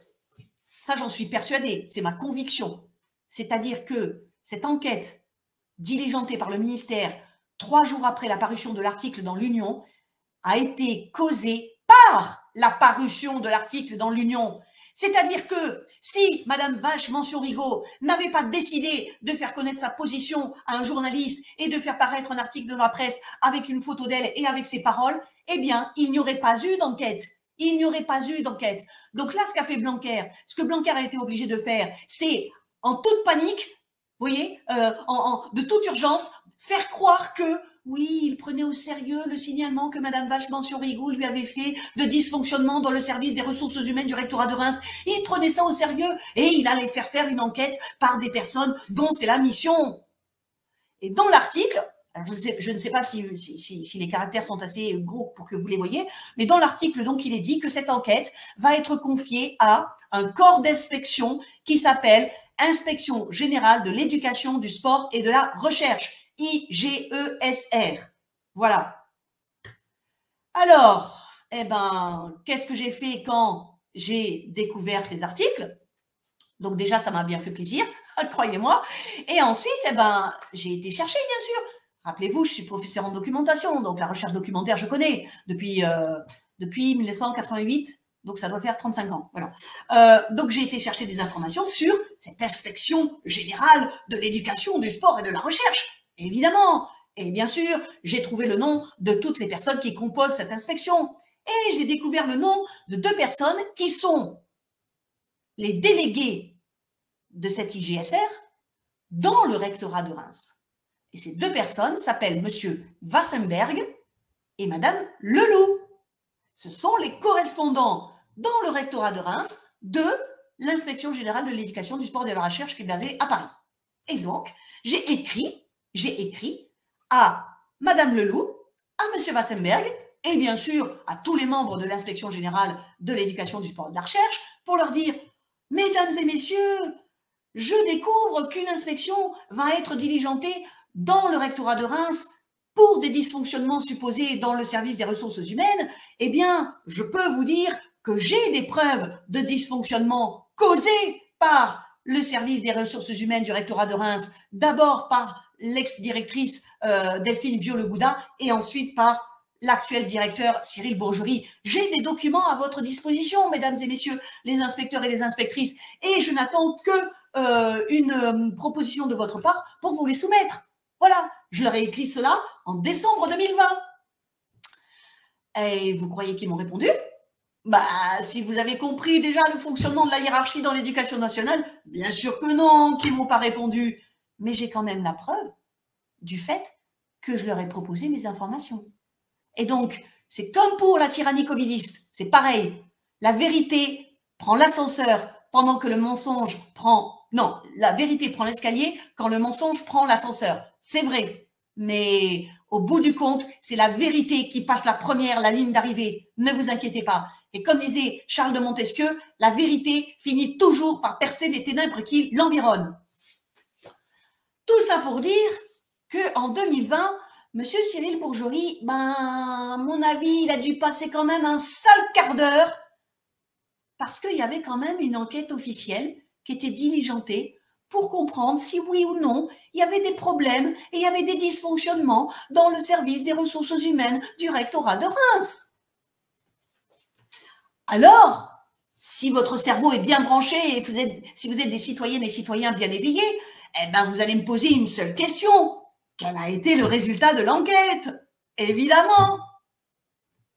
A: ça j'en suis persuadée, c'est ma conviction, c'est-à-dire que cette enquête diligentée par le ministère 3 jours après la parution de l'article dans l'Union a été causée par la parution de l'article dans l'Union. C'est-à-dire que si Madame Vache-Mansour-Rigaud n'avait pas décidé de faire connaître sa position à un journaliste et de faire paraître un article dans la presse avec une photo d'elle et avec ses paroles, eh bien, il n'y aurait pas eu d'enquête. Il n'y aurait pas eu d'enquête. Donc là, ce qu'a fait Blanquer, ce que Blanquer a été obligé de faire, c'est en toute panique, vous voyez, de toute urgence, faire croire que oui, il prenait au sérieux le signalement que Madame Vache-Mansour-Rigaud lui avait fait de dysfonctionnement dans le service des ressources humaines du rectorat de Reims. Il prenait ça au sérieux et il allait faire une enquête par des personnes dont c'est la mission. Et dans l'article, je ne sais pas si les caractères sont assez gros pour que vous les voyez, mais dans l'article, donc, il est dit que cette enquête va être confiée à un corps d'inspection qui s'appelle Inspection générale de l'éducation, du sport et de la recherche. IGESR. Voilà. Alors, eh ben, qu'est-ce que j'ai fait quand j'ai découvert ces articles? Donc déjà, ça m'a bien fait plaisir, croyez-moi. Et ensuite, eh ben, j'ai été chercher, bien sûr. Rappelez-vous, je suis professeur en documentation, donc la recherche documentaire, je connais depuis 1988. Donc, ça doit faire 35 ans. Voilà. Donc, j'ai été chercher des informations sur cette inspection générale de l'éducation, du sport et de la recherche. Évidemment. Et bien sûr, j'ai trouvé le nom de toutes les personnes qui composent cette inspection. Et j'ai découvert le nom de 2 personnes qui sont les délégués de cette IGSR dans le rectorat de Reims. Et ces 2 personnes s'appellent M. Wassenberg et Mme Leloup. Ce sont les correspondants dans le rectorat de Reims de l'inspection générale de l'éducation, du sport et de la recherche qui est basée à Paris. Et donc, j'ai écrit à Madame Leloup, à M. Wassenberg et bien sûr à tous les membres de l'inspection générale de l'éducation, du sport et de la recherche pour leur dire « Mesdames et messieurs, je découvre qu'une inspection va être diligentée dans le rectorat de Reims pour des dysfonctionnements supposés dans le service des ressources humaines. Eh bien, je peux vous dire que j'ai des preuves de dysfonctionnement causés par le service des ressources humaines du rectorat de Reims, d'abord par l'ex-directrice Delphine Vieux-Le-Gouda et ensuite par l'actuel directeur Cyril Bourgerie. J'ai des documents à votre disposition, mesdames et messieurs, les inspecteurs et les inspectrices, et je n'attends que une proposition de votre part pour vous les soumettre. Voilà, je leur ai écrit cela en décembre 2020. Et vous croyez qu'ils m'ont répondu? Bah, si vous avez compris déjà le fonctionnement de la hiérarchie dans l'éducation nationale, bien sûr que non, qu'ils ne m'ont pas répondu. Mais j'ai quand même la preuve du fait que je leur ai proposé mes informations. Et donc, c'est comme pour la tyrannie covidiste, c'est pareil. La vérité prend l'ascenseur pendant que le mensonge prend... Non, la vérité prend l'escalier quand le mensonge prend l'ascenseur. C'est vrai, mais au bout du compte, c'est la vérité qui passe la première, la ligne d'arrivée. Ne vous inquiétez pas. Et comme disait Charles de Montesquieu, la vérité finit toujours par percer les ténèbres qui l'environnent. Tout ça pour dire qu'en 2020, M. Cyril Bourgeois, ben, à mon avis, il a dû passer quand même un sale quart d'heure parce qu'il y avait quand même une enquête officielle qui était diligentée pour comprendre si oui ou non il y avait des problèmes et il y avait des dysfonctionnements dans le service des ressources humaines du rectorat de Reims. Alors, si votre cerveau est bien branché et si vous êtes des citoyennes et citoyens bien éveillés, eh ben vous allez me poser une seule question. Quel a été le résultat de l'enquête? Évidemment.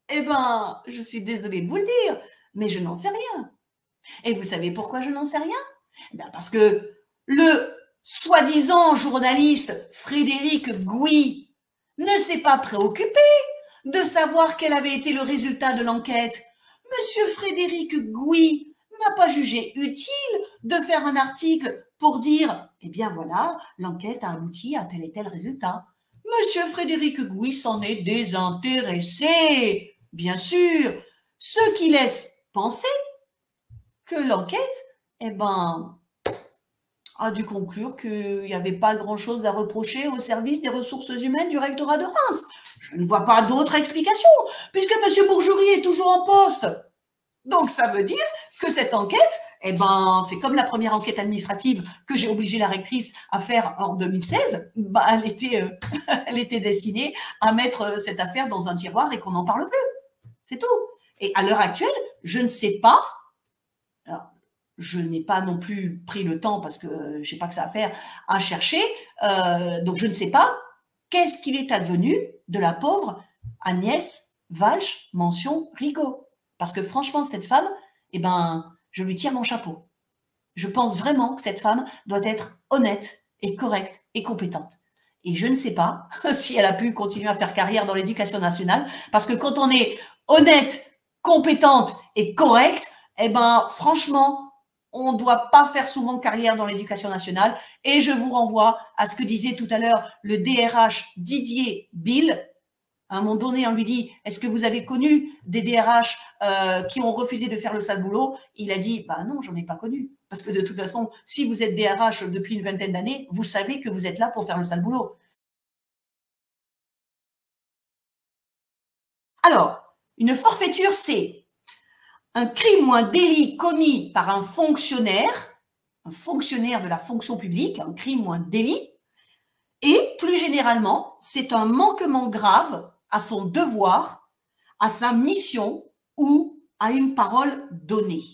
A: Eh ben, je suis désolée de vous le dire, mais je n'en sais rien. Et vous savez pourquoi je n'en sais rien? Eh bien parce que le soi-disant journaliste Frédéric Gouy ne s'est pas préoccupé de savoir quel avait été le résultat de l'enquête. Monsieur Frédéric Gouy n'a pas jugé utile de faire un article pour dire « Eh bien voilà, l'enquête a abouti à tel et tel résultat ». Monsieur Frédéric Gouy s'en est désintéressé, bien sûr, ce qui laisse penser que l'enquête, eh ben, a dû conclure qu'il n'y avait pas grand-chose à reprocher au service des ressources humaines du rectorat de Reims. Je ne vois pas d'autre explication, puisque M. Bourgeois est toujours en poste. Donc, ça veut dire que cette enquête, eh ben, c'est comme la première enquête administrative que j'ai obligé la rectrice à faire en 2016. Ben, elle était destinée à mettre cette affaire dans un tiroir et qu'on n'en parle plus. C'est tout. Et à l'heure actuelle, je ne sais pas. Alors, je n'ai pas non plus pris le temps, parce que je ne sais pas que ça à faire, à chercher. Donc, je ne sais pas qu'est-ce qu'il est advenu de la pauvre Agnès Walsh, mention Rigaud. Parce que franchement, cette femme, eh ben, je lui tire mon chapeau. Je pense vraiment que cette femme doit être honnête et correcte et compétente. Et je ne sais pas si elle a pu continuer à faire carrière dans l'éducation nationale, parce que quand on est honnête, compétente et correcte, eh ben, franchement, on ne doit pas faire souvent carrière dans l'éducation nationale. Et je vous renvoie à ce que disait tout à l'heure le DRH Didier Bill. À un moment donné, on lui dit « Est-ce que vous avez connu des DRH qui ont refusé de faire le sale boulot ?» Il a dit « Bah non, j'en ai pas connu. Parce que de toute façon, si vous êtes DRH depuis une vingtaine d'années, vous savez que vous êtes là pour faire le sale boulot. » Alors, une forfaiture, c'est un crime ou un délit commis par un fonctionnaire de la fonction publique, un crime ou un délit, et plus généralement, c'est un manquement grave à son devoir, à sa mission ou à une parole donnée.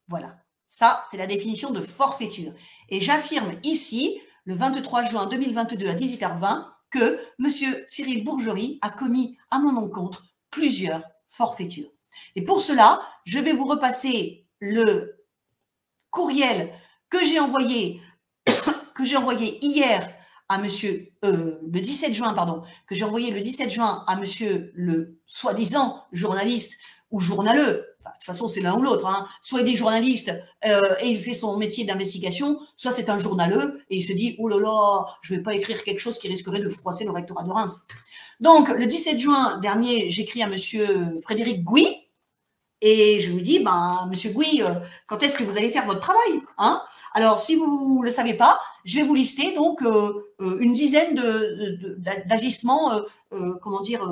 A: Voilà, ça c'est la définition de forfaiture. Et j'affirme ici, le 23 juin 2022 à 18h20, que M. Cyril Bourgeois a commis à mon encontre plusieurs forfaitures. Et pour cela, je vais vous repasser le courriel que j'ai envoyé hier à monsieur, le 17 juin, pardon, que j'ai envoyé le 17 juin à monsieur le soi-disant journaliste ou journaleux. Enfin, de toute façon, c'est l'un ou l'autre. Hein. Soit il est journaliste et il fait son métier d'investigation, soit c'est un journaleux et il se dit « Oh là là, je ne vais pas écrire quelque chose qui risquerait de froisser le rectorat de Reims ». Donc, le 17 juin dernier, j'écris à monsieur Frédéric Gouy et je lui dis ben, « Monsieur Gouy, quand est-ce que vous allez faire votre travail hein ?» Alors, si vous ne le savez pas, je vais vous lister donc une dizaine d'agissements, comment dire,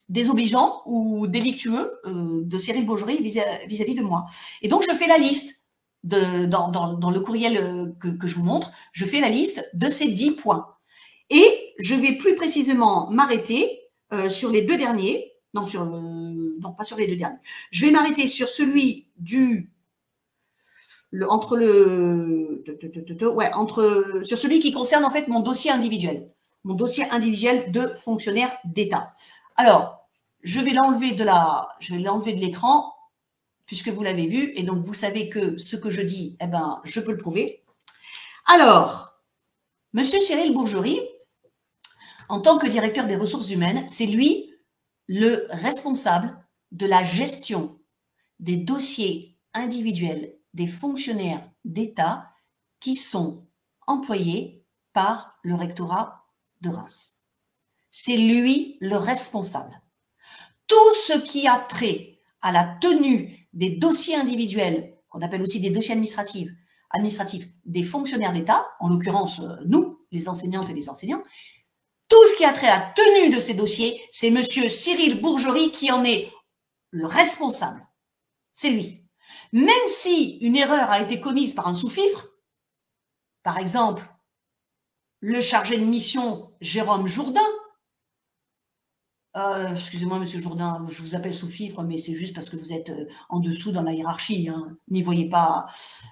A: désobligeants ou délictueux de Cyril Bourgeois vis-à-vis de moi. Et donc, je fais la liste, dans le courriel que je vous montre, je fais la liste de ces 10 points. Et je vais plus précisément m'arrêter sur les deux derniers, non, pas sur les deux derniers. Je vais m'arrêter sur celui sur celui qui concerne en fait mon dossier individuel de fonctionnaire d'État. Alors, je vais l'enlever de l'écran, puisque vous l'avez vu, et donc vous savez que ce que je dis, eh ben, je peux le prouver. Alors, Monsieur Cyril Bourgerie, en tant que directeur des ressources humaines, c'est lui le responsable de la gestion des dossiers individuels des fonctionnaires d'État qui sont employés par le rectorat de Reims. C'est lui le responsable. Tout ce qui a trait à la tenue des dossiers individuels, qu'on appelle aussi des dossiers administratifs des fonctionnaires d'État, en l'occurrence nous, les enseignantes et les enseignants, tout ce qui a trait à la tenue de ces dossiers, c'est Monsieur Cyril Bourgerie qui en est le responsable. C'est lui. Même si une erreur a été commise par un sous-fifre, par exemple, le chargé de mission Jérôme Jourdain, excusez-moi, Monsieur Jourdain, je vous appelle sous-fifre, mais c'est juste parce que vous êtes en dessous dans la hiérarchie. Hein. N'y voyez pas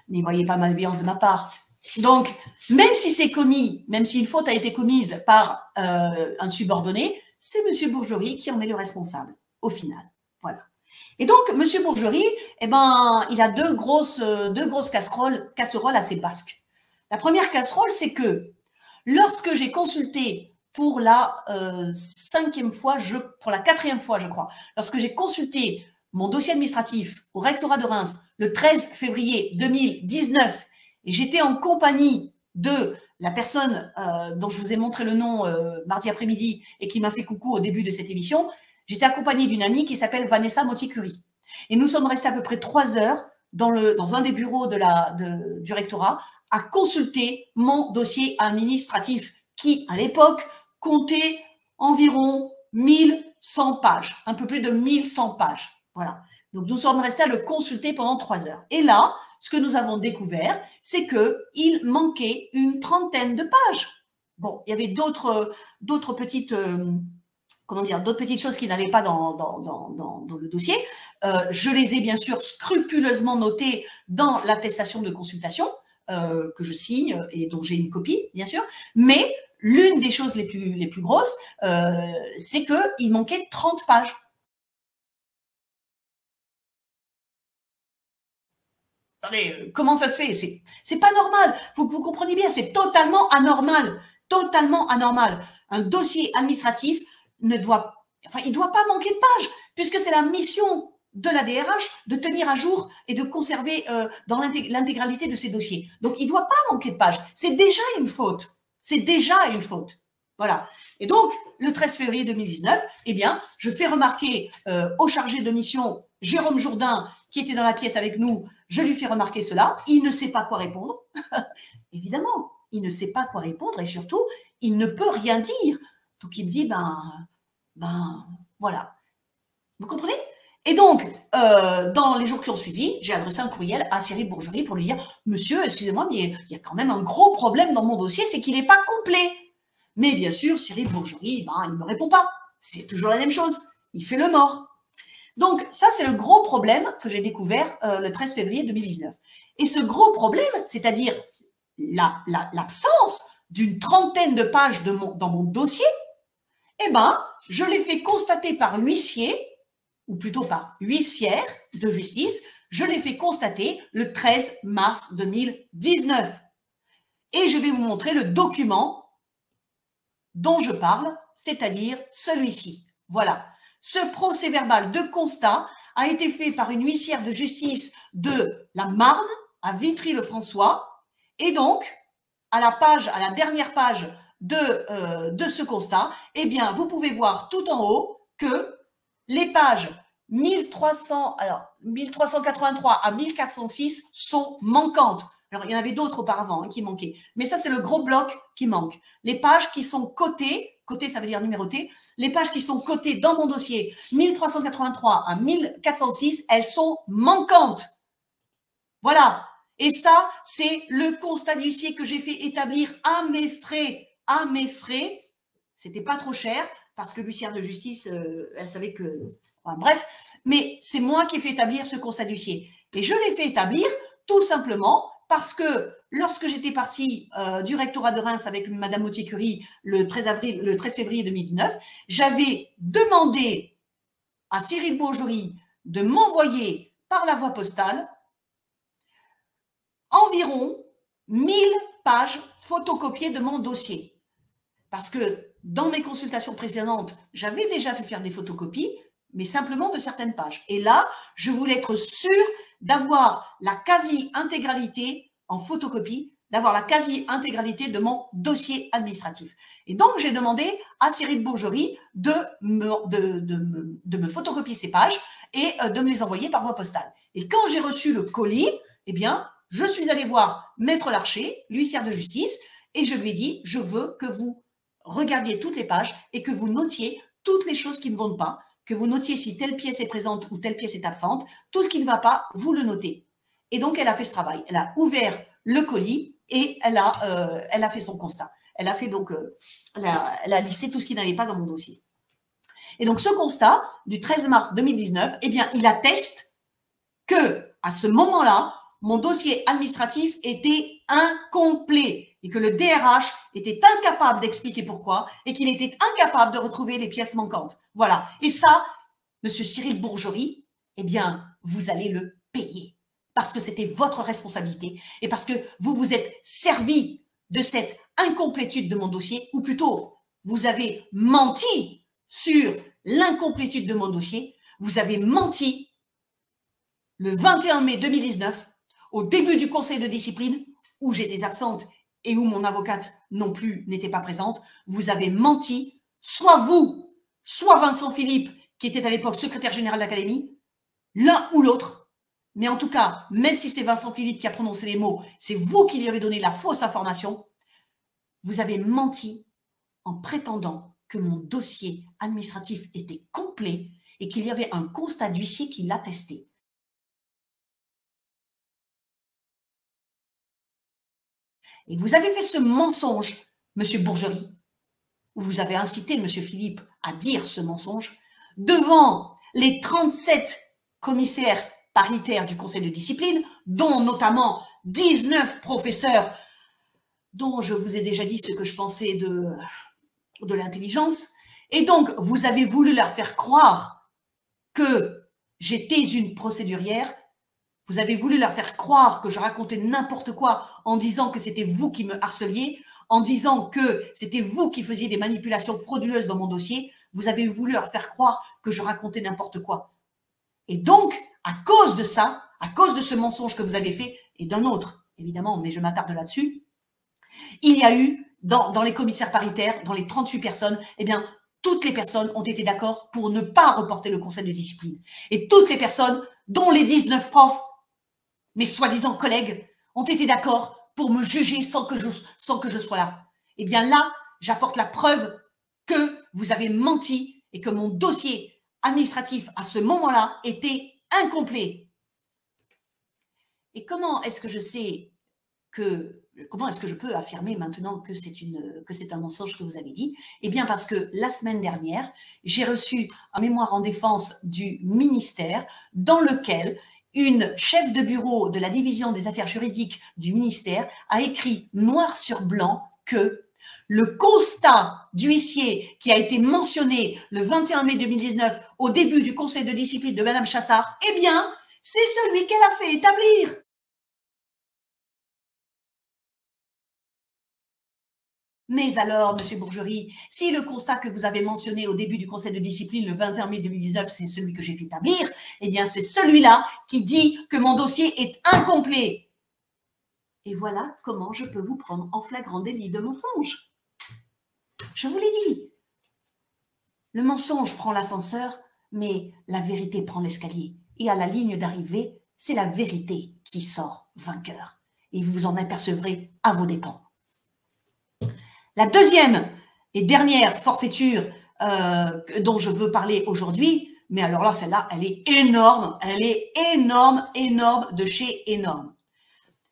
A: malveillance de ma part. Donc, même si c'est commis, même si une faute a été commise par un subordonné, c'est Monsieur Bourgerie qui en est le responsable, au final. Voilà. Et donc, Monsieur Bourgerie, eh ben, il a deux grosses casseroles à ses basques. La première casserole, c'est que lorsque j'ai consulté pour la quatrième fois, je crois, lorsque j'ai consulté mon dossier administratif au rectorat de Reims le 13 février 2019, et j'étais en compagnie de la personne dont je vous ai montré le nom mardi après-midi et qui m'a fait coucou au début de cette émission, j'étais accompagnée d'une amie qui s'appelle Vanessa Motier-Curie. Et nous sommes restés à peu près 3 heures dans un des bureaux du rectorat à consulter mon dossier administratif qui, à l'époque, comptait environ 1100 pages, un peu plus de 1100 pages. Voilà. Donc, nous sommes restés à le consulter pendant 3 heures. Et là, ce que nous avons découvert, c'est qu'il manquait une trentaine de pages. Bon, il y avait d'autres petites choses qui n'allaient pas dans le dossier. Je les ai bien sûr scrupuleusement notées dans l'attestation de consultation que je signe et dont j'ai une copie, bien sûr. Mais l'une des choses les plus grosses, c'est qu'il manquait 30 pages. Attendez, comment ça se fait? C'est pas normal. Faut que vous compreniez bien, c'est totalement anormal. Totalement anormal. Un dossier administratif il doit pas manquer de pages, puisque c'est la mission de la DRH de tenir à jour et de conserver dans l'intégralité de ces dossiers. Donc, il ne doit pas manquer de pages. C'est déjà une faute. C'est déjà une faute. Voilà. Et donc, le 13 février 2019, eh bien, je fais remarquer au chargé de mission Jérôme Jourdain, qui était dans la pièce avec nous, je lui fais remarquer cela. Il ne sait pas quoi répondre. Évidemment, il ne sait pas quoi répondre et surtout, il ne peut rien dire. Donc, il me dit, voilà. Vous comprenez? Et donc, dans les jours qui ont suivi, j'ai adressé un courriel à Cyril Bourgerie pour lui dire « Monsieur, excusez-moi, mais il y a quand même un gros problème dans mon dossier, c'est qu'il n'est pas complet. » Mais bien sûr, Cyril Bourgerie, il ne me répond pas. C'est toujours la même chose. Il fait le mort. Donc, ça, c'est le gros problème que j'ai découvert le 13 février 2019. Et ce gros problème, c'est-à-dire l'absence d'une trentaine de pages dans mon dossier, eh ben, je l'ai fait constater par huissier, ou plutôt par huissière de justice, je l'ai fait constater le 13 mars 2019. Et je vais vous montrer le document dont je parle, c'est-à-dire celui-ci. Voilà. Ce procès-verbal de constat a été fait par une huissière de justice de la Marne, à Vitry-le-François, et donc, à la dernière page de ce constat, eh bien, vous pouvez voir tout en haut que les pages 1383 à 1406 sont manquantes. Alors, il y en avait d'autres auparavant qui manquaient, mais ça, c'est le gros bloc qui manque. Les pages qui sont cotées, cotées, ça veut dire numérotées, les pages qui sont cotées dans mon dossier 1383 à 1406, elles sont manquantes. Voilà. Et ça, c'est le constat d'huissier que j'ai fait établir à mes frais. À mes frais, c'était pas trop cher parce que l'huissière de justice, elle savait que... Enfin, bref, mais c'est moi qui ai fait établir ce constat d'huissier. Et je l'ai fait établir tout simplement parce que lorsque j'étais partie du rectorat de Reims avec Madame Motier-Curie le 13 février 2019, j'avais demandé à Cyril Bourgerie de m'envoyer par la voie postale environ 1000 pages photocopiées de mon dossier. Parce que dans mes consultations précédentes, j'avais déjà fait faire des photocopies, mais simplement de certaines pages. Et là, je voulais être sûre d'avoir la quasi-intégralité en photocopie, d'avoir la quasi-intégralité de mon dossier administratif. Et donc, j'ai demandé à Cyril Bourgerie de me photocopier ces pages et de me les envoyer par voie postale. Et quand j'ai reçu le colis, eh bien, je suis allée voir Maître Larcher, l'huissière de justice, et je lui ai dit, je veux que vous regardiez toutes les pages et que vous notiez toutes les choses qui ne vont pas, que vous notiez si telle pièce est présente ou telle pièce est absente, tout ce qui ne va pas, vous le notez. Et donc, elle a fait ce travail. Elle a ouvert le colis et elle a fait son constat. Elle a fait donc, elle a listé tout ce qui n'allait pas dans mon dossier. Et donc, ce constat du 13 mars 2019, eh bien, il atteste que à ce moment-là, mon dossier administratif était incomplet et que le DRH était incapable d'expliquer pourquoi et qu'il était incapable de retrouver les pièces manquantes. Voilà. Et ça, monsieur Cyril Bourgerie, eh bien, vous allez le payer parce que c'était votre responsabilité et parce que vous vous êtes servi de cette incomplétude de mon dossier, ou plutôt, vous avez menti sur l'incomplétude de mon dossier. Vous avez menti le 21 mai 2019 au début du conseil de discipline où j'étais absente et où mon avocate non plus n'était pas présente. Vous avez menti, soit vous, soit Vincent Philippe, qui était à l'époque secrétaire général de l'Académie, l'un ou l'autre. Mais en tout cas, même si c'est Vincent Philippe qui a prononcé les mots, c'est vous qui lui avez donné la fausse information. Vous avez menti en prétendant que mon dossier administratif était complet et qu'il y avait un constat d'huissier qui l'attestait. Et vous avez fait ce mensonge, monsieur Bourgerie, où vous avez incité monsieur Philippe à dire ce mensonge devant les 37 commissaires paritaires du conseil de discipline, dont notamment 19 professeurs, dont je vous ai déjà dit ce que je pensais de l'intelligence. Et donc, vous avez voulu leur faire croire que j'étais une procédurière. Vous avez voulu leur faire croire que je racontais n'importe quoi en disant que c'était vous qui me harceliez, en disant que c'était vous qui faisiez des manipulations frauduleuses dans mon dossier. Vous avez voulu leur faire croire que je racontais n'importe quoi. Et donc, à cause de ça, à cause de ce mensonge que vous avez fait, et d'un autre, évidemment, mais je m'attarde là-dessus, il y a eu, dans les commissaires paritaires, dans les 38 personnes, eh bien, toutes les personnes ont été d'accord pour ne pas reporter le conseil de discipline. Et toutes les personnes, dont les 19 profs, mes soi-disant collègues, ont été d'accord pour me juger sans que je sois là. Eh bien là, j'apporte la preuve que vous avez menti et que mon dossier administratif à ce moment-là était incomplet. Et comment est-ce que je sais comment est-ce que je peux affirmer maintenant que c'est un mensonge que vous avez dit? Eh bien parce que la semaine dernière, j'ai reçu un mémoire en défense du ministère dans lequel une chef de bureau de la division des affaires juridiques du ministère a écrit noir sur blanc que le constat d'huissier qui a été mentionné le 21 mai 2019 au début du conseil de discipline de Madame Chassard, eh bien, c'est celui qu'elle a fait établir. Mais alors, monsieur Bourgerie, si le constat que vous avez mentionné au début du conseil de discipline le 21 mai 2019, c'est celui que j'ai fait établir, eh bien, c'est celui-là qui dit que mon dossier est incomplet. Et voilà comment je peux vous prendre en flagrant délit de mensonge. Je vous l'ai dit. Le mensonge prend l'ascenseur, mais la vérité prend l'escalier. Et à la ligne d'arrivée, c'est la vérité qui sort vainqueur. Et vous vous en apercevrez à vos dépens. La deuxième et dernière forfaiture dont je veux parler aujourd'hui, mais alors là, celle-là, elle est énorme, énorme de chez énorme.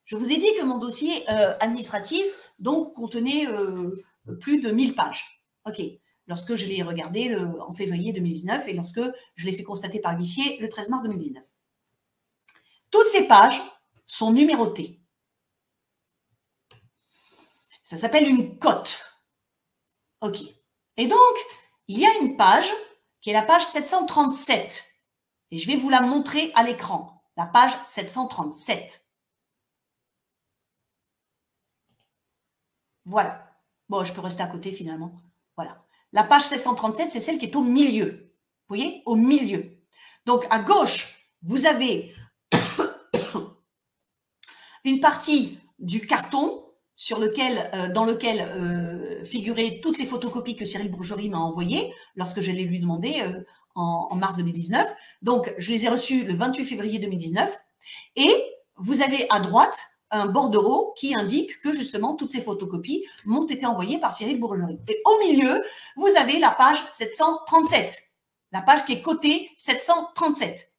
A: Je vous ai dit que mon dossier administratif donc contenait plus de 1000 pages. Ok, lorsque je l'ai regardé en février 2019 et lorsque je l'ai fait constater par l'huissier le 13 mars 2019. Toutes ces pages sont numérotées. Ça s'appelle une cote. Ok. Et donc, il y a une page qui est la page 737. Et je vais vous la montrer à l'écran. La page 737. Voilà. Bon, je peux rester à côté finalement. Voilà. La page 737, c'est celle qui est au milieu. Vous voyez? Au milieu. Donc, à gauche, vous avez une partie du carton dans lequel figuraient toutes les photocopies que Cyril Bourgerie m'a envoyées lorsque je les lui demandé en mars 2019. Donc, je les ai reçues le 28 février 2019. Et vous avez à droite un bordereau qui indique que justement toutes ces photocopies m'ont été envoyées par Cyril Bourgerie. Et au milieu, vous avez la page 737. La page qui est cotée 737.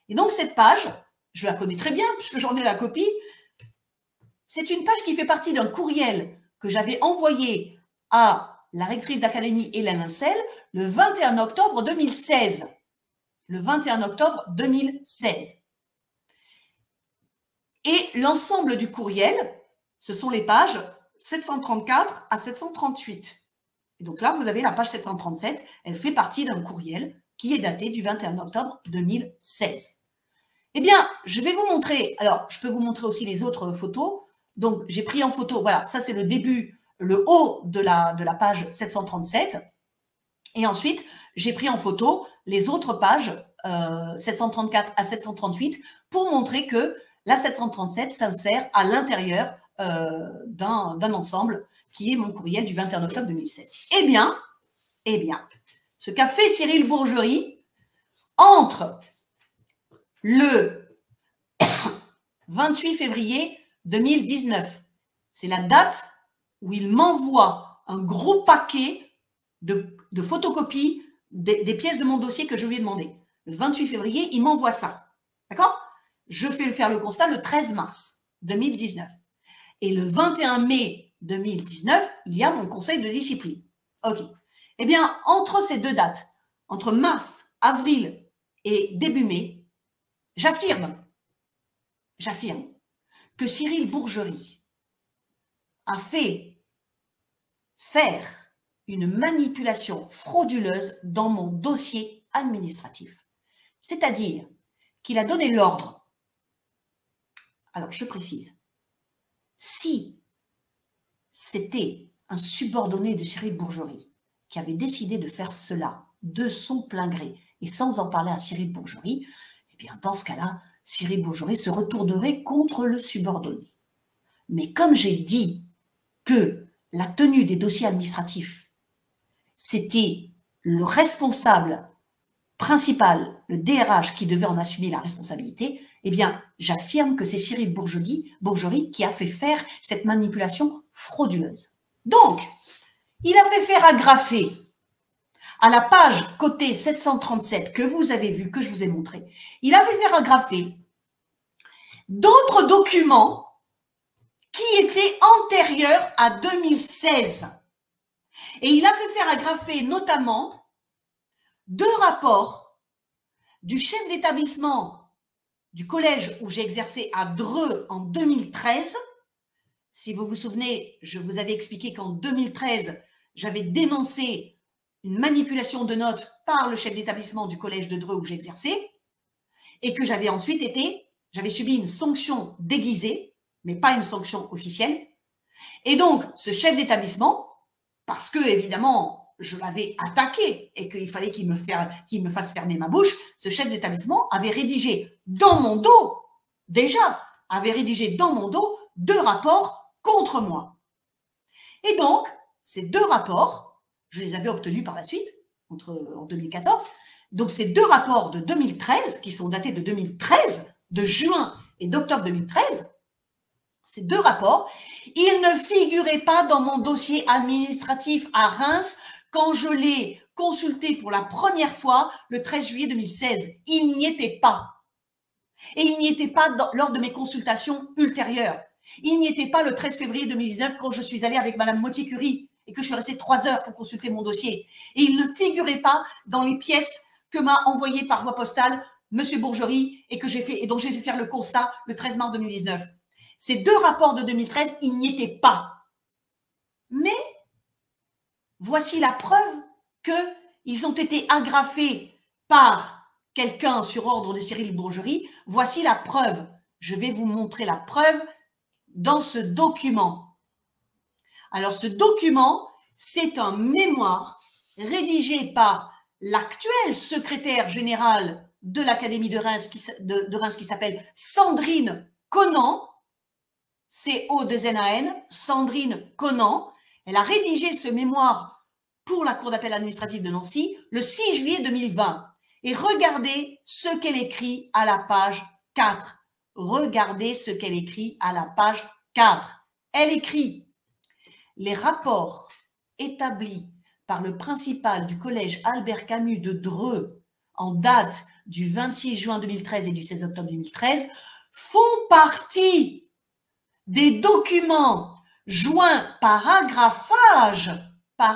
A: Et donc, cette page, je la connais très bien puisque j'en ai la copie. C'est une page qui fait partie d'un courriel que j'avais envoyé à la rectrice d'académie Hélène Lincel le 21 octobre 2016. Le 21 octobre 2016. Et l'ensemble du courriel, ce sont les pages 734 à 738. Et donc là, vous avez la page 737. Elle fait partie d'un courriel qui est daté du 21 octobre 2016. Eh bien, je vais vous montrer, alors je peux vous montrer aussi les autres photos. Donc, j'ai pris en photo, voilà, ça c'est le début, le haut de la page 737. Et ensuite, j'ai pris en photo les autres pages 734 à 738 pour montrer que la 737 s'insère à l'intérieur d'un ensemble qui est mon courriel du 21 octobre 2016. Eh bien, ce qu'a fait Cyril Bourgerie entre le 28 février 2019, c'est la date où il m'envoie un gros paquet de photocopies des pièces de mon dossier que je lui ai demandé. Le 28 février, il m'envoie ça. D'accord? Je fais faire le constat le 13 mars 2019. Et le 21 mai 2019, il y a mon conseil de discipline. OK. Eh bien, entre ces deux dates, entre mars, avril et début mai, j'affirme que Cyril Bourgerie a fait faire une manipulation frauduleuse dans mon dossier administratif. C'est-à-dire qu'il a donné l'ordre. Alors, je précise. Si c'était un subordonné de Cyril Bourgerie qui avait décidé de faire cela de son plein gré et sans en parler à Cyril Bourgerie, eh bien, dans ce cas-là, Cyril Bourgerie se retournerait contre le subordonné. Mais comme j'ai dit que la tenue des dossiers administratifs, c'était le responsable principal, le DRH, qui devait en assumer la responsabilité, eh bien, j'affirme que c'est Cyril Bourgerie qui a fait faire cette manipulation frauduleuse. Donc, il a fait faire agrafer à la page côté 737 que vous avez vu, que je vous ai montré, il a fait faire agrafer d'autres documents qui étaient antérieurs à 2016. Et il a fait faire agrafer notamment 2 rapports du chef d'établissement du collège où j'ai exercé à Dreux en 2013. Si vous vous souvenez, je vous avais expliqué qu'en 2013, j'avais dénoncé une manipulation de notes par le chef d'établissement du collège de Dreux où j'ai exercé et que j'avais ensuite j'avais subi une sanction déguisée, mais pas une sanction officielle. Et donc, ce chef d'établissement, parce que, évidemment, je l'avais attaqué et qu'il fallait qu'il me fasse fermer ma bouche, ce chef d'établissement avait rédigé dans mon dos, déjà, 2 rapports contre moi. Et donc, ces 2 rapports, je les avais obtenus par la suite, en 2014. Donc, ces 2 rapports de 2013, qui sont datés de 2013, de juin et d'octobre 2013, ces 2 rapports, ils ne figuraient pas dans mon dossier administratif à Reims quand je l'ai consulté pour la première fois le 13 juillet 2016. Ils n'y étaient pas. Et ils n'y étaient pas lors de mes consultations ultérieures. Ils n'y étaient pas le 13 février 2019 quand je suis allée avec Madame Motier-Curie et que je suis restée 3 heures pour consulter mon dossier. Et ils ne figuraient pas dans les pièces que m'a envoyées par voie postale Monsieur Bourgerie et dont j'ai fait faire le constat le 13 mars 2019. Ces 2 rapports de 2013, ils n'y étaient pas. Mais voici la preuve ils ont été agrafés par quelqu'un sur ordre de Cyril Bourgerie. Voici la preuve. Je vais vous montrer la preuve dans ce document. Alors, ce document, c'est un mémoire rédigé par l'actuel secrétaire général de l'Académie de Reims qui s'appelle Sandrine Conan, C-O-2-N-A-N, Sandrine Conan. Elle a rédigé ce mémoire pour la Cour d'appel administrative de Nancy le 6 juillet 2020. Et regardez ce qu'elle écrit à la page 4. Regardez ce qu'elle écrit à la page 4. Elle écrit « Les rapports établis par le principal du collège Albert Camus de Dreux en date du 26 juin 2013 et du 16 octobre 2013 font partie des documents joints par agrafage à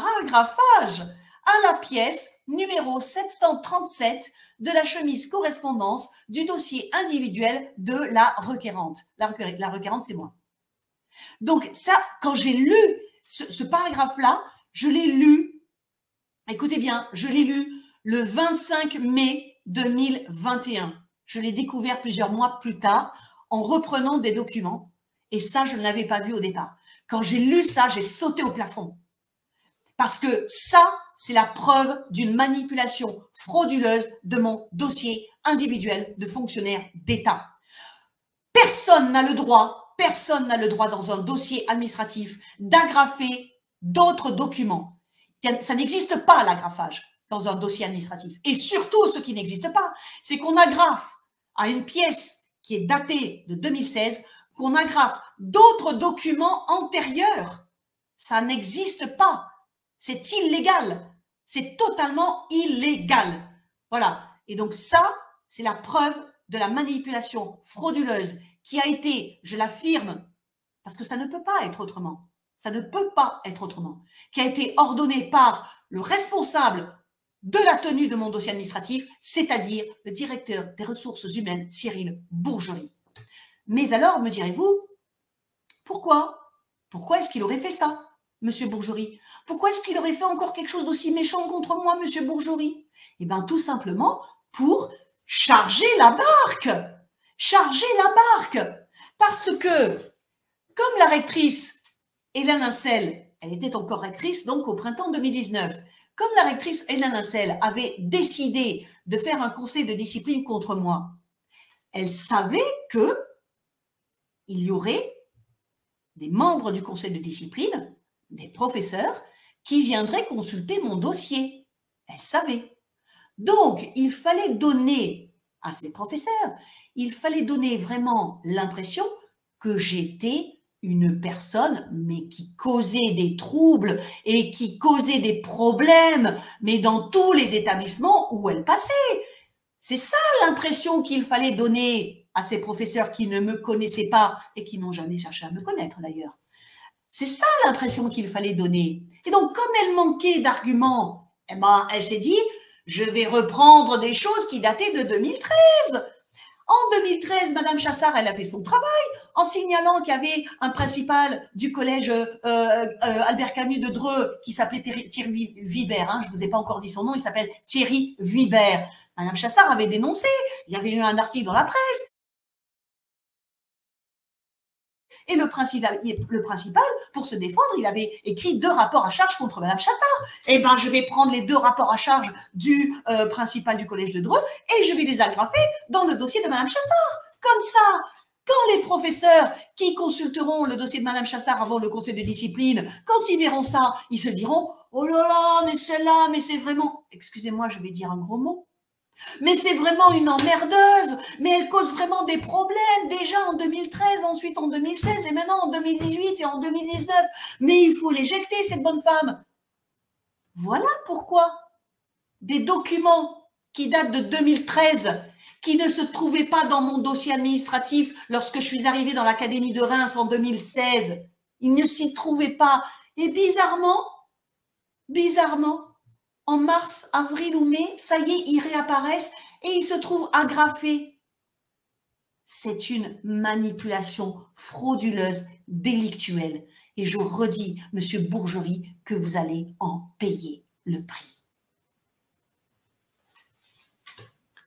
A: la pièce numéro 737 de la chemise correspondance du dossier individuel de la requérante. La requérante, c'est moi. Donc ça, quand j'ai lu ce paragraphe-là, je l'ai lu, écoutez bien, je l'ai lu le 25 mai 2021. Je l'ai découvert plusieurs mois plus tard en reprenant des documents. Et ça, je ne l'avais pas vu au départ. Quand j'ai lu ça, j'ai sauté au plafond. Parce que ça, c'est la preuve d'une manipulation frauduleuse de mon dossier individuel de fonctionnaire d'État. Personne n'a le droit dans un dossier administratif d'agrafer d'autres documents. Ça n'existe pas l'agrafage dans un dossier administratif. Et surtout, ce qui n'existe pas, c'est qu'on agrafe à une pièce qui est datée de 2016, qu'on agrafe d'autres documents antérieurs. Ça n'existe pas. C'est illégal. C'est totalement illégal. Voilà. Et donc ça, c'est la preuve de la manipulation frauduleuse qui a été, je l'affirme, parce que ça ne peut pas être autrement. Ça ne peut pas être autrement. Qui a été ordonnée par le responsable de la tenue de mon dossier administratif, c'est-à-dire le directeur des ressources humaines, Cyril Bourgerie. Mais alors, me direz-vous, pourquoi? Pourquoi est-ce qu'il aurait fait ça, Monsieur Bourgerie? Pourquoi est-ce qu'il aurait fait encore quelque chose d'aussi méchant contre moi, Monsieur Bourgerie? Eh bien, tout simplement pour charger la barque. Charger la barque. Parce que, comme la rectrice Hélène Incel, elle était encore rectrice donc au printemps 2019, comme la rectrice Hélène Incel avait décidé de faire un conseil de discipline contre moi, elle savait que il y aurait des membres du conseil de discipline, des professeurs, qui viendraient consulter mon dossier. Elle savait. Donc, il fallait donner à ces professeurs, il fallait donner vraiment l'impression que j'étais une personne, mais qui causait des troubles et qui causait des problèmes, mais dans tous les établissements où elle passait. C'est ça l'impression qu'il fallait donner à ces professeurs qui ne me connaissaient pas et qui n'ont jamais cherché à me connaître d'ailleurs. C'est ça l'impression qu'il fallait donner. Et donc, comme elle manquait d'arguments, eh ben, elle s'est dit, je vais reprendre des choses qui dataient de 2013. En 2013, Madame Chassard, elle a fait son travail en signalant qu'il y avait un principal du collège Albert Camus de Dreux qui s'appelait Thierry Vibert. Hein, je ne vous ai pas encore dit son nom, il s'appelle Thierry Vibert. Madame Chassard avait dénoncé, il y avait eu un article dans la presse. Et le principal, pour se défendre, il avait écrit 2 rapports à charge contre Madame Chassard. Eh bien, je vais prendre les 2 rapports à charge du principal du collège de Dreux et je vais les agrafer dans le dossier de Madame Chassard. Comme ça, quand les professeurs qui consulteront le dossier de Madame Chassard avant le conseil de discipline, quand ils verront ça, ils se diront « Oh là là, mais celle-là, mais c'est vraiment… » Excusez-moi, je vais dire un gros mot. Mais c'est vraiment une emmerdeuse, mais elle cause vraiment des problèmes, déjà en 2013, ensuite en 2016 et maintenant en 2018 et en 2019. Mais il faut l'éjecter, cette bonne femme. Voilà pourquoi des documents qui datent de 2013, qui ne se trouvaient pas dans mon dossier administratif lorsque je suis arrivée dans l'Académie de Reims en 2016, ils ne s'y trouvaient pas. Et bizarrement, en mars, avril ou mai, ça y est, ils réapparaissent et ils se trouvent agrafés. C'est une manipulation frauduleuse, délictuelle. Et je redis, Monsieur Bourgerie, que vous allez en payer le prix.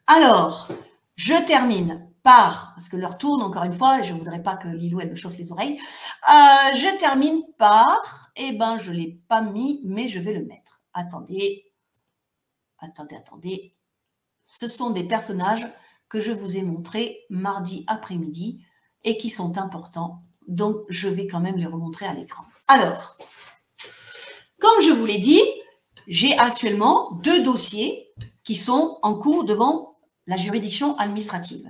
A: Alors, je termine par, parce que l'heure tourne encore une fois, et je ne voudrais pas que Lilou elle me chauffe les oreilles, je termine par, eh ben je ne l'ai pas mis, mais je vais le mettre. Attendez, attendez. Ce sont des personnages que je vous ai montrés mardi après-midi et qui sont importants, donc je vais quand même les remontrer à l'écran. Alors, comme je vous l'ai dit, j'ai actuellement 2 dossiers qui sont en cours devant la juridiction administrative.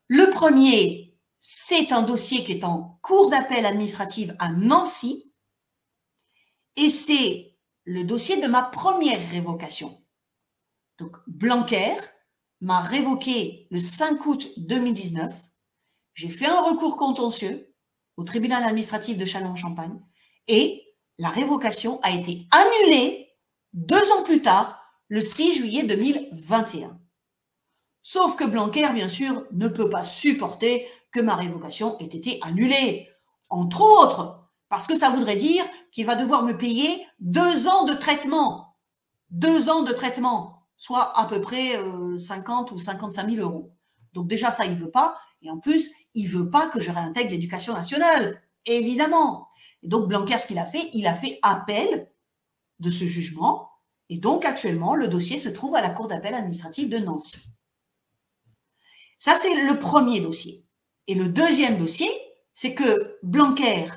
A: Le premier, c'est un dossier qui est en cour d'appel administrative à Nancy et c'est le dossier de ma première révocation. Donc, Blanquer m'a révoqué le 5 août 2019. J'ai fait un recours contentieux au tribunal administratif de Châlons-en-Champagne et la révocation a été annulée 2 ans plus tard, le 6 juillet 2021. Sauf que Blanquer, bien sûr, ne peut pas supporter que ma révocation ait été annulée. Entre autres, parce que ça voudrait dire qu'il va devoir me payer 2 ans de traitement. 2 ans de traitement, soit à peu près 50 ou 55 000 euros. Donc déjà, ça, il ne veut pas. Et en plus, il ne veut pas que je réintègre l'éducation nationale, évidemment. Et donc, Blanquer, ce qu'il a fait, il a fait appel de ce jugement. Et donc, actuellement, le dossier se trouve à la Cour d'appel administrative de Nancy. Ça, c'est le premier dossier. Et le deuxième dossier, c'est que Blanquer,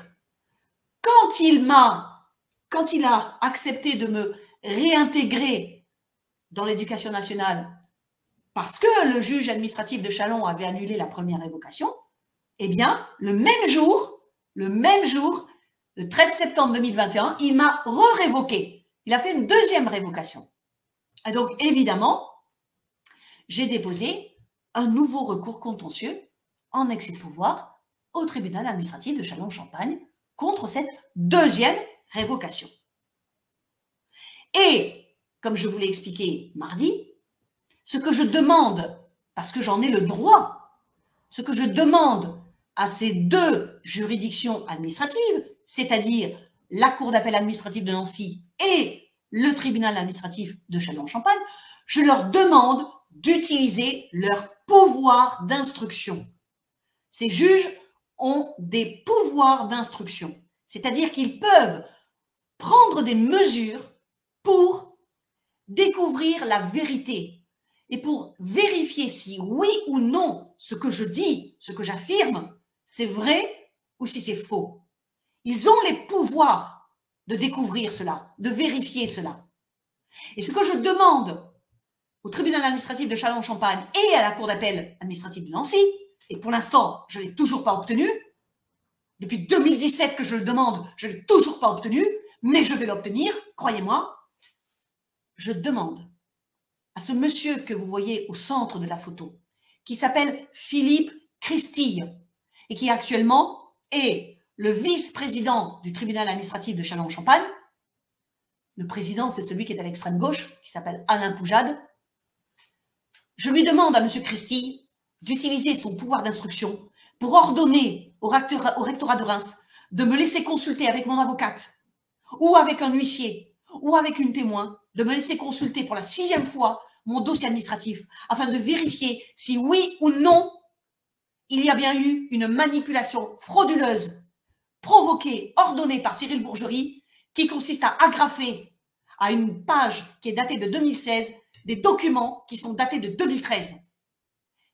A: quand il a accepté de me réintégrer dans l'éducation nationale, parce que le juge administratif de Châlons avait annulé la première révocation, eh bien, le même jour, le 13 septembre 2021, il m'a re-révoqué. Il a fait une deuxième révocation. Et donc, évidemment, j'ai déposé un nouveau recours contentieux en excès de pouvoir au tribunal administratif de Châlons-en-Champagne contre cette deuxième révocation. Et, comme je vous l'ai expliqué mardi, ce que je demande, parce que j'en ai le droit, ce que je demande à ces 2 juridictions administratives, c'est-à-dire la Cour d'appel administrative de Nancy et le tribunal administratif de Châlons-en-Champagne, je leur demande d'utiliser leur pouvoir d'instruction. Ces juges ont des pouvoirs d'instruction, c'est-à-dire qu'ils peuvent prendre des mesures pour découvrir la vérité et pour vérifier si oui ou non ce que je dis, ce que j'affirme, c'est vrai ou si c'est faux. Ils ont les pouvoirs de découvrir cela, de vérifier cela. Et ce que je demande au tribunal administratif de Châlons-en-Champagne et à la Cour d'appel administrative de Nancy, et pour l'instant, je ne l'ai toujours pas obtenu, depuis 2017 que je le demande, je ne l'ai toujours pas obtenu, mais je vais l'obtenir, croyez-moi. Je demande à ce monsieur que vous voyez au centre de la photo, qui s'appelle Philippe Christille, et qui actuellement est le vice-président du tribunal administratif de Châlons-en-Champagne. Le président, c'est celui qui est à l'extrême gauche, qui s'appelle Alain Poujade. Je lui demande à M. Christille d'utiliser son pouvoir d'instruction pour ordonner au rectorat de Reims de me laisser consulter avec mon avocate ou avec un huissier ou avec une témoin, de me laisser consulter pour la 6e fois mon dossier administratif afin de vérifier si oui ou non il y a bien eu une manipulation frauduleuse provoquée, ordonnée par Cyril Bourgerie, qui consiste à agrafer à une page qui est datée de 2016 des documents qui sont datés de 2013.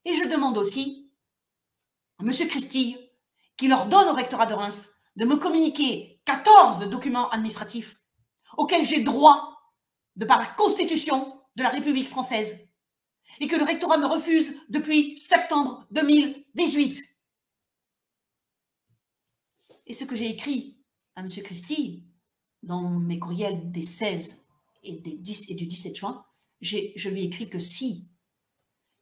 A: Et je demande aussi à M. Christille qu'il ordonne au rectorat de Reims de me communiquer 14 documents administratifs auxquels j'ai droit de par la Constitution de la République française et que le rectorat me refuse depuis septembre 2018. Et ce que j'ai écrit à M. Christille dans mes courriels des 16 et du 17 juin, je lui ai écrit que si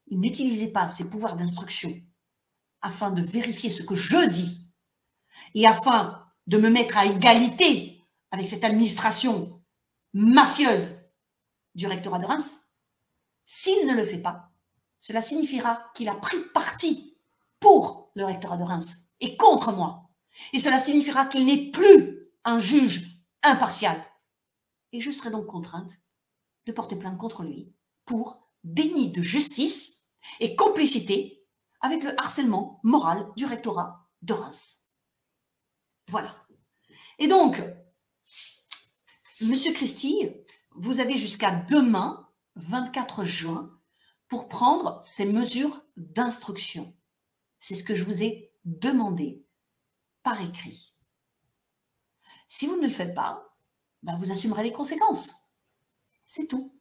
A: il n'utilisait pas ses pouvoirs d'instruction afin de vérifier ce que je dis et afin de me mettre à égalité avec cette administration mafieuse du rectorat de Reims, s'il ne le fait pas, cela signifiera qu'il a pris parti pour le rectorat de Reims et contre moi. Et cela signifiera qu'il n'est plus un juge impartial. Et je serai donc contrainte de porter plainte contre lui pour déni de justice et complicité avec le harcèlement moral du rectorat de Reims. Voilà. Et donc, Monsieur Christie, vous avez jusqu'à demain, 24 juin, pour prendre ces mesures d'instruction. C'est ce que je vous ai demandé par écrit. Si vous ne le faites pas, ben vous assumerez les conséquences. C'est tout.